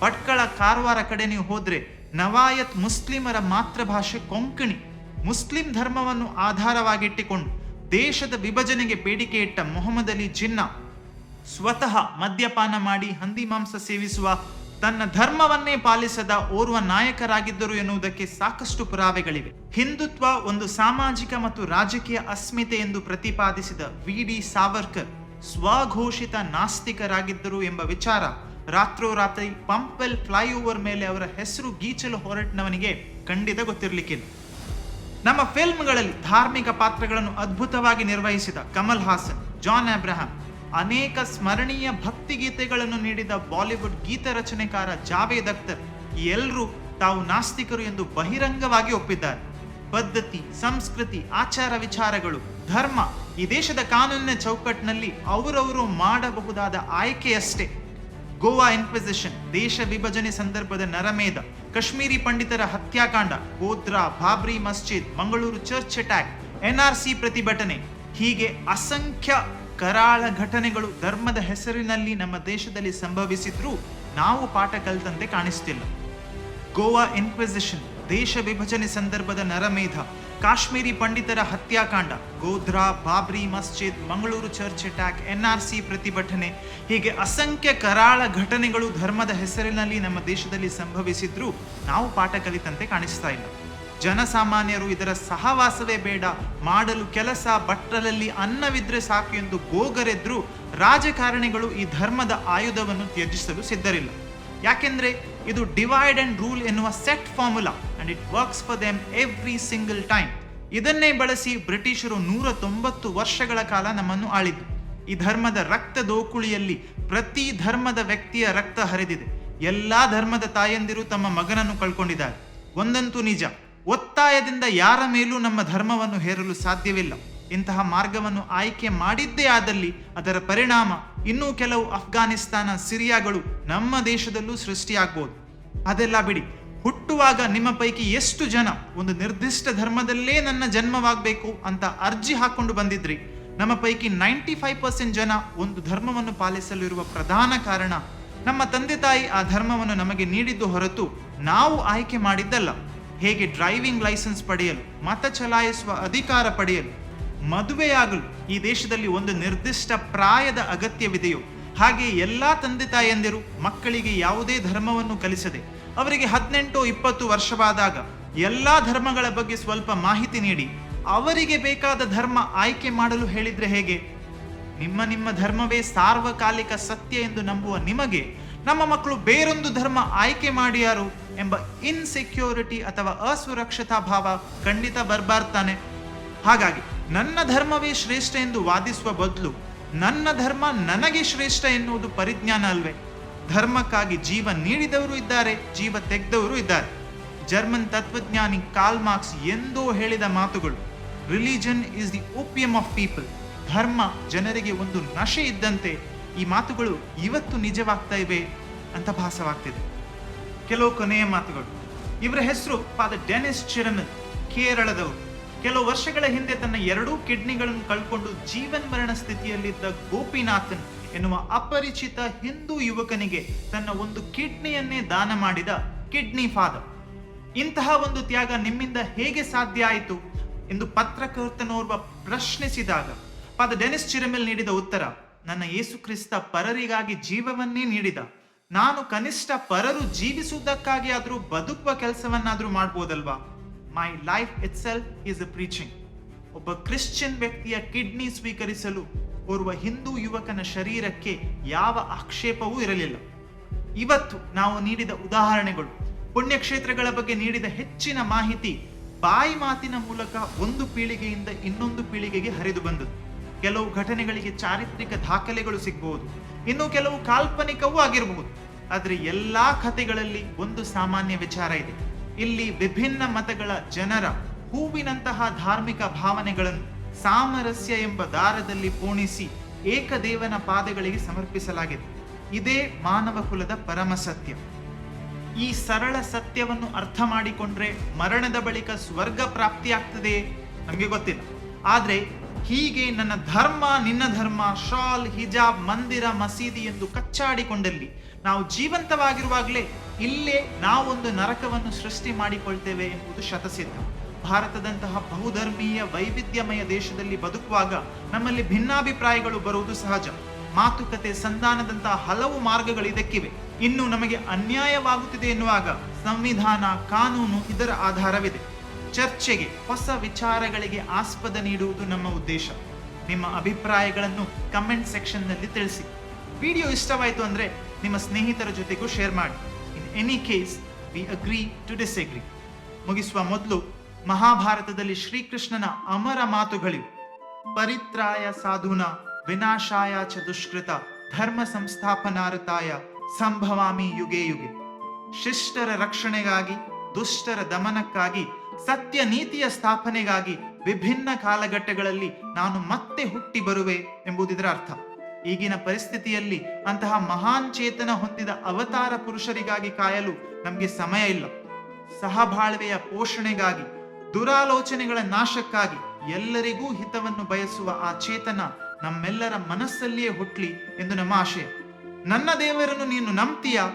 ಭಟ್ಕಳ, ಕಾರವಾರ ಕಡೆ ನೀವು ಹೋದ್ರೆ ನವಾಯತ್ ಮುಸ್ಲಿಮರ ಮಾತೃಭಾಷೆ ಕೊಂಕಣಿ. ಮುಸ್ಲಿಂ ಧರ್ಮವನ್ನು ಆಧಾರವಾಗಿಟ್ಟುಕೊಂಡು ದೇಶದ ವಿಭಜನೆಗೆ ಬೇಡಿಕೆ ಇಟ್ಟ ಮೊಹಮ್ಮದ್ ಅಲಿ ಜಿನ್ನಾ ಸ್ವತಃ ಮದ್ಯಪಾನ ಮಾಡಿ ಹಂದಿ ಮಾಂಸ ಸೇವಿಸುವ, ತನ್ನ ಧರ್ಮವನ್ನೇ ಪಾಲಿಸದ ಓರ್ವ ನಾಯಕರಾಗಿದ್ದರು ಎನ್ನುವುದಕ್ಕೆ ಸಾಕಷ್ಟು ಪುರಾವೆಗಳಿವೆ. ಹಿಂದುತ್ವ ಒಂದು ಸಾಮಾಜಿಕ ಮತ್ತು ರಾಜಕೀಯ ಅಸ್ಮಿತೆ ಎಂದು ಪ್ರತಿಪಾದಿಸಿದ VD ಸಾವರ್ಕರ್ ಸ್ವಘೋಷಿತ ನಾಸ್ತಿಕರಾಗಿದ್ದರು ಎಂಬ ವಿಚಾರ ರಾತ್ರೋರಾತ್ರಿ ಪಂಪೆಲ್ ಫ್ಲೈಓವರ್ ಮೇಲೆ ಅವರ ಹೆಸರು ಗೀಚಲು ಹೊರಟಿನವನಿಗೆ ಖಂಡಿತ ಗೊತ್ತಿರಲಿಕ್ಕಿಲ್ಲ. ನಮ್ಮ ಫಿಲ್ಮ್ಗಳಲ್ಲಿ ಧಾರ್ಮಿಕ ಪಾತ್ರಗಳನ್ನು ಅದ್ಭುತವಾಗಿ ನಿರ್ವಹಿಸಿದ ಕಮಲ್ ಹಾಸನ್, ಜಾನ್ ಅಬ್ರಹಾಂ, ಅನೇಕ ಸ್ಮರಣೀಯ ಭಕ್ತಿಗೀತೆಗಳನ್ನು ನೀಡಿದ ಬಾಲಿವುಡ್ ಗೀತ ರಚನೆಕಾರ ಜಾವೇದ್ ಅಖ್ತರ್ ಈ ಎಲ್ಲರೂ ತಾವು ನಾಸ್ತಿಕರು ಎಂದು ಬಹಿರಂಗವಾಗಿ ಒಪ್ಪಿದ್ದಾರೆ. ಪದ್ಧತಿ, ಸಂಸ್ಕೃತಿ, ಆಚಾರ ವಿಚಾರಗಳು, ಧರ್ಮ ಈ ದೇಶದ ಕಾನೂನಿನ ಚೌಕಟ್ಟಿನಲ್ಲಿ ಅವರವರು ಮಾಡಬಹುದಾದ ಆಯ್ಕೆಯಷ್ಟೇ. ಗೋವಾ ಇನ್ಕ್ವಿಸಿಷನ್, ದೇಶ ವಿಭಜನೆ ಸಂದರ್ಭದ ನರಮೇಧ, ಕಾಶ್ಮೀರಿ ಪಂಡಿತರ ಹತ್ಯಾಕಾಂಡ, Godhra, Babri Masjid, Mangaluru church attack NRC ಪ್ರತಿಭಟನೆ, ಹೀಗೆ ಅಸಂಖ್ಯ ಕರಾಳ ಘಟನೆಗಳು ಧರ್ಮದ ಹೆಸರಿನಲ್ಲಿ ನಮ್ಮ ದೇಶದಲ್ಲಿ ಸಂಭವಿಸಿದ್ರೂ ನಾವು ಪಾಠ ಕಲಿತಂತೆ ಕಾಣಿಸ್ತಿಲ್ಲ. ಗೋವಾ ಇನ್ಕ್ವಿಸಿಷನ್, ದೇಶ ವಿಭಜನೆ ಸಂದರ್ಭದ ನರಮೇಧ, ಕಾಶ್ಮೀರಿ ಪಂಡಿತರ ಹತ್ಯಾಕಾಂಡ, Godhra, Babri Masjid, Mangaluru church attack, NRC ಪ್ರತಿಭಟನೆ, ಹೀಗೆ ಅಸಂಖ್ಯ ಕರಾಳ ಘಟನೆಗಳು ಧರ್ಮದ ಹೆಸರಿನಲ್ಲಿ ನಮ್ಮ ದೇಶದಲ್ಲಿ ಸಂಭವಿಸಿದ್ರೂ ನಾವು ಪಾಠ ಕಲಿತಂತೆ ಕಾಣಿಸ್ತಾ ಇಲ್ಲ. ಜನಸಾಮಾನ್ಯರು ಇದರ ಸಹವಾಸವೇ ಬೇಡ, ಮಾಡಲು ಕೆಲಸ, ಬಟ್ಟಲಲ್ಲಿ ಅನ್ನವಿದ್ರೆ ಸಾಕು ಎಂದು ಗೋಗರೆದ್ರೂ ರಾಜಕಾರಣಿಗಳು ಈ ಧರ್ಮದ ಆಯುಧವನ್ನು ತ್ಯಜಿಸಲು ಸಿದ್ಧರಿಲ್ಲ. ಯಾಕೆಂದ್ರೆ ಇದು ಡಿವೈಡ್ ಅಂಡ್ ರೂಲ್ ಎನ್ನುವ set formula and it works for them every single time. ಇದನ್ನೇ ಬಳಸಿ ಬ್ರಿಟಿಷರು 190 ವರ್ಷಗಳ ಕಾಲ ನಮ್ಮನ್ನು ಆಳಿದ್ದು. ಈ ಧರ್ಮದ ರಕ್ತ ದೋಕುಳಿಯಲ್ಲಿ ಪ್ರತಿ ಧರ್ಮದ ವ್ಯಕ್ತಿಯ ರಕ್ತ ಹರಿದಿದೆ. ಎಲ್ಲಾ ಧರ್ಮದ ತಾಯಂದಿರು ತಮ್ಮ ಮಗನನ್ನು ಕಳ್ಕೊಂಡಿದ್ದಾರೆ. ಒಂದಂತೂ ನಿಜ, ಒತ್ತಾಯದಿಂದ ಯಾರ ಮೇಲೂ ನಮ್ಮ ಧರ್ಮವನ್ನು ಹೇರಲು ಸಾಧ್ಯವಿಲ್ಲ. ಇಂತಹ ಮಾರ್ಗವನ್ನು ಆಯ್ಕೆ ಮಾಡಿದ್ದೇ ಆದಲ್ಲಿ ಅದರ ಪರಿಣಾಮ ಇನ್ನೂ ಕೆಲವು ಅಫ್ಘಾನಿಸ್ತಾನ, ಸಿರಿಯಾಗಳು ನಮ್ಮ ದೇಶದಲ್ಲೂ ಸೃಷ್ಟಿಯಾಗಬಹುದು. ಅದೆಲ್ಲ ಬಿಡಿ, ಹುಟ್ಟುವಾಗ ನಿಮ್ಮ ಪೈಕಿ ಎಷ್ಟು ಜನ ಒಂದು ನಿರ್ದಿಷ್ಟ ಧರ್ಮದಲ್ಲೇ ನನ್ನ ಜನ್ಮವಾಗಬೇಕು ಅಂತ ಅರ್ಜಿ ಹಾಕೊಂಡು ಬಂದಿದ್ರಿ? ನಮ್ಮ ಪೈಕಿ 95% ಜನ ಒಂದು ಧರ್ಮವನ್ನು ಪಾಲಿಸಲು ಇರುವ ಪ್ರಧಾನ ಕಾರಣ ನಮ್ಮ ತಂದೆ ತಾಯಿ ಆ ಧರ್ಮವನ್ನು ನಮಗೆ ನೀಡಿದ್ದು ಹೊರತು ನಾವು ಆಯ್ಕೆ ಮಾಡಿದ್ದಲ್ಲ. ಹೇಗೆ ಡ್ರೈವಿಂಗ್ ಲೈಸೆನ್ಸ್ ಪಡೆಯಲು, ಮತ ಚಲಾಯಿಸುವ ಅಧಿಕಾರ ಪಡೆಯಲು, ಮದುವೆಯಾಗಲು ಈ ದೇಶದಲ್ಲಿ ಒಂದು ನಿರ್ದಿಷ್ಟ ಪ್ರಾಯದ ಅಗತ್ಯವಿದೆಯೋ, ಹಾಗೆ ಎಲ್ಲಾ ತಂದೆ ತಾಯಂದಿರು ಮಕ್ಕಳಿಗೆ ಯಾವುದೇ ಧರ್ಮವನ್ನು ಕಲಿಸದೆ ಅವರಿಗೆ 18-20 ವರ್ಷವಾದಾಗ ಎಲ್ಲಾ ಧರ್ಮಗಳ ಬಗ್ಗೆ ಸ್ವಲ್ಪ ಮಾಹಿತಿ ನೀಡಿ ಅವರಿಗೆ ಬೇಕಾದ ಧರ್ಮ ಆಯ್ಕೆ ಮಾಡಲು ಹೇಳಿದ್ರೆ ಹೇಗೆ? ನಿಮ್ಮ ಧರ್ಮವೇ ಸಾರ್ವಕಾಲಿಕ ಸತ್ಯ ಎಂದು ನಂಬುವ ನಿಮಗೆ ನಮ್ಮ ಮಕ್ಕಳು ಬೇರೊಂದು ಧರ್ಮ ಆಯ್ಕೆ ಮಾಡಿಯಾರು ಎಂಬ ಇನ್ಸೆಕ್ಯೂರಿಟಿ ಅಥವಾ ಅಸುರಕ್ಷತಾ ಭಾವ ಖಂಡಿತ ಬರ್ಬಾರ್ತಾನೆ. ಹಾಗಾಗಿ ನನ್ನ ಧರ್ಮವೇ ಶ್ರೇಷ್ಠ ಎಂದು ವಾದಿಸುವ ಬದಲು ನನ್ನ ಧರ್ಮ ನನಗೆ ಶ್ರೇಷ್ಠ ಎನ್ನುವುದು ಪರಿಜ್ಞಾನ ಅಲ್ವೇ? ಧರ್ಮಕ್ಕಾಗಿ ಜೀವ ನೀಡಿದವರು ಇದ್ದಾರೆ, ಜೀವ ತೆಗೆದವರು ಇದ್ದಾರೆ. ಜರ್ಮನ್ ತತ್ವಜ್ಞಾನಿ ಕಾರ್ಲ್ ಮಾರ್ಕ್ಸ್ ಎಂದೋ ಹೇಳಿದ ಮಾತುಗಳು, religion is the opium of people. ಧರ್ಮ ಜನರಿಗೆ ಒಂದು ನಶೆ ಇದ್ದಂತೆ. ಈ ಮಾತುಗಳು ಇವತ್ತು ನಿಜವಾಗ್ತಾ ಇವೆ ಅಂತ ಭಾಸವಾಗ್ತಿದೆ. ಕೆಲವು ಕೊನೆಯ ಮಾತುಗಳು. ಇವರ ಹೆಸರು ಫಾದರ್ ಡೆನಿಸ್ ಚಿರಮಿಲ್, ಕೇರಳದವರು. ಕೆಲವು ವರ್ಷಗಳ ಹಿಂದೆ ತನ್ನ 2 ಕಿಡ್ನಿಗಳನ್ನು ಕಳ್ಕೊಂಡು ಜೀವನ್ಮರಣ ಸ್ಥಿತಿಯಲ್ಲಿದ್ದ ಗೋಪಿನಾಥನ್ ಎನ್ನುವ ಅಪರಿಚಿತ ಹಿಂದೂ ಯುವಕನಿಗೆ ತನ್ನ ಒಂದು ಕಿಡ್ನಿಯನ್ನೇ ದಾನ ಮಾಡಿದ ಕಿಡ್ನಿ ಫಾದರ್. ಇಂತಹ ಒಂದು ತ್ಯಾಗ ನಿಮ್ಮಿಂದ ಹೇಗೆ ಸಾಧ್ಯ ಆಯಿತು ಎಂದು ಪತ್ರಕರ್ತನೋರ್ವ ಪ್ರಶ್ನಿಸಿದಾಗ ಫಾದರ್ ಡೆನಿಸ್ ಚಿರಮಿಲ್ ನೀಡಿದ ಉತ್ತರ, ನನ್ನ ಯೇಸು ಕ್ರಿಸ್ತ ಪರರಿಗಾಗಿ ಜೀವವನ್ನೇ ನೀಡಿದ. ನಾನು ಕನಿಷ್ಠ ಪರರು ಜೀವಿಸುವುದಕ್ಕಾಗಿ ಆದ್ರೂ ಬದುಕುವ ಕೆಲಸವನ್ನಾದ್ರೂ ಮಾಡ್ಬೋದಲ್ವಾ? My life itself is a preaching. ಒಬ್ಬ ಕ್ರಿಶ್ಚಿಯನ್ ವ್ಯಕ್ತಿಯ ಕಿಡ್ನಿ ಸ್ವೀಕರಿಸಲು ಓರ್ವ ಹಿಂದೂ ಯುವಕನ ಶರೀರಕ್ಕೆ ಯಾವ ಆಕ್ಷೇಪವೂ ಇರಲಿಲ್ಲ. ಇವತ್ತು ನಾವು ನೀಡಿದ ಉದಾಹರಣೆಗಳು, ಪುಣ್ಯಕ್ಷೇತ್ರಗಳ ಬಗ್ಗೆ ನೀಡಿದ ಹೆಚ್ಚಿನ ಮಾಹಿತಿ ಬಾಯಿ ಮಾತಿನ ಮೂಲಕ ಒಂದು ಪೀಳಿಗೆಯಿಂದ ಇನ್ನೊಂದು ಪೀಳಿಗೆಗೆ ಹರಿದು ಬಂದದ್ದು. ಕೆಲವು ಘಟನೆಗಳಿಗೆ ಚಾರಿತ್ರಿಕ ದಾಖಲೆಗಳು ಸಿಗಬಹುದು, ಇನ್ನು ಕೆಲವು ಕಾಲ್ಪನಿಕವೂ ಆಗಿರಬಹುದು. ಆದರೆ ಎಲ್ಲಾ ಕಥೆಗಳಲ್ಲಿ ಒಂದು ಸಾಮಾನ್ಯ ವಿಚಾರ ಇದೆ. ಇಲ್ಲಿ ವಿಭಿನ್ನ ಮತಗಳ ಜನರ ಹೂವಿನಂತಹ ಧಾರ್ಮಿಕ ಭಾವನೆಗಳನ್ನು ಸಾಮರಸ್ಯ ಎಂಬ ದಾರದಲ್ಲಿ ಪೋಣಿಸಿ ಏಕದೇವನ ಪಾದಗಳಿಗೆ ಸಮರ್ಪಿಸಲಾಗಿದೆ. ಇದೇ ಮಾನವ ಕುಲದ ಪರಮ ಸತ್ಯ. ಈ ಸರಳ ಸತ್ಯವನ್ನು ಅರ್ಥ ಮಾಡಿಕೊಂಡ್ರೆ ಮರಣದ ಬಳಿಕ ಸ್ವರ್ಗ ಪ್ರಾಪ್ತಿಯಾಗ್ತದೆ ನಮಗೆ ಗೊತ್ತಿಲ್ಲ. ಆದ್ರೆ ಹೀಗೆ ನನ್ನ ಧರ್ಮ ನಿನ್ನ ಧರ್ಮ, ಶಾಲ್, ಹಿಜಾಬ್, ಮಂದಿರ, ಮಸೀದಿ ಎಂದು ಕಚ್ಚಾಡಿಕೊಂಡಲ್ಲಿ ನಾವು ಜೀವಂತವಾಗಿರುವಾಗಲೇ ಇಲ್ಲೇ ನಾವೊಂದು ನರಕವನ್ನು ಸೃಷ್ಟಿ ಮಾಡಿಕೊಳ್ತೇವೆ ಎಂಬುದು ಶತಸಿದ್ಧ. ಭಾರತದಂತಹ ಬಹುಧರ್ಮೀಯ ವೈವಿಧ್ಯಮಯ ದೇಶದಲ್ಲಿ ಬದುಕುವಾಗ ನಮ್ಮಲ್ಲಿ ಭಿನ್ನಾಭಿಪ್ರಾಯಗಳು ಬರುವುದು ಸಹಜ. ಮಾತುಕತೆ, ಸಂಧಾನದಂತಹ ಹಲವು ಮಾರ್ಗಗಳು ಇದಕ್ಕಿವೆ. ಇನ್ನು ನಮಗೆ ಅನ್ಯಾಯವಾಗುತ್ತಿದೆ ಎನ್ನುವಾಗ ಸಂವಿಧಾನ, ಕಾನೂನು ಇದರ ಆಧಾರವಿದೆ. ಚರ್ಚೆಗೆ, ಹೊಸ ವಿಚಾರಗಳಿಗೆ ಆಸ್ಪದ ನೀಡುವುದು ನಮ್ಮ ಉದ್ದೇಶ. ನಿಮ್ಮ ಅಭಿಪ್ರಾಯಗಳನ್ನು ಕಮೆಂಟ್ ಸೆಕ್ಷನ್ನಲ್ಲಿ ತಿಳಿಸಿ. ವಿಡಿಯೋ ಇಷ್ಟವಾಯಿತು ಅಂದರೆ ನಿಮ್ಮ ಸ್ನೇಹಿತರ ಜೊತೆಗೂ ಶೇರ್ ಮಾಡಿ. In any case we agree to disagree. ಮುಗಿಸುವ ಮೊದಲು ಮಹಾಭಾರತದಲ್ಲಿ ಶ್ರೀಕೃಷ್ಣನ ಅಮರ ಮಾತುಗಳಿವೆ. ಪರಿತ್ರಾಯ ಸಾಧುನ ವಿನಾಶಾಯ ಚ ದುಷ್ಕೃತ ಧರ್ಮ ಸಂಸ್ಥಾಪನಾರ್ಥಾಯ ಸಂಭವಾಮಿ ಯುಗೆ ಯುಗೆ. ಶಿಷ್ಟರ ರಕ್ಷಣೆಗಾಗಿ, ದುಷ್ಟರ ದಮನಕ್ಕಾಗಿ, ಸತ್ಯ ನೀತಿಯ ಸ್ಥಾಪನೆಗಾಗಿ ವಿಭಿನ್ನ ಕಾಲಘಟ್ಟಗಳಲ್ಲಿ ನಾನು ಮತ್ತೆ ಹುಟ್ಟಿ ಬರುವೆ ಎಂಬುದಿದರ ಅರ್ಥ. ಈಗಿನ ಪರಿಸ್ಥಿತಿಯಲ್ಲಿ ಅಂತಹ ಮಹಾನ್ ಚೇತನ ಹೊಂದಿದ ಅವತಾರ ಪುರುಷರಿಗಾಗಿ ಕಾಯಲು ನಮಗೆ ಸಮಯ ಇಲ್ಲ. ಸಹಬಾಳ್ವೆಯ ಪೋಷಣೆಗಾಗಿ, ದುರಾಲೋಚನೆಗಳ ನಾಶಕ್ಕಾಗಿ ಎಲ್ಲರಿಗೂ ಹಿತವನ್ನು ಬಯಸುವ ಆ ಚೇತನ ನಮ್ಮೆಲ್ಲರ ಮನಸ್ಸಲ್ಲಿಯೇ ಹುಟ್ಲಿ ಎಂದು ನಮ್ಮ ಆಶಯ. ನನ್ನ ದೇವರನ್ನು ನೀನು ನಂಬ್ತೀಯಾ?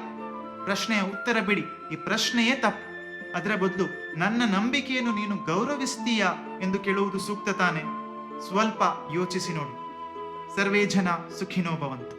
ಪ್ರಶ್ನೆಯ ಉತ್ತರ ಬಿಡಿ, ಈ ಪ್ರಶ್ನೆಯೇ ತಪ್ಪು. ಅದರ ಬದಲು ನನ್ನ ನಂಬಿಕೆಯನ್ನು ನೀನು ಗೌರವಿಸ್ತೀಯಾ ಎಂದು ಕೇಳುವುದು ಸೂಕ್ತ ತಾನೆ? ಸ್ವಲ್ಪ ಯೋಚಿಸಿ ನೋಡಿ. ಸರ್ವೇ ಜನ ಸುಖಿನೋ ಭವಂತು.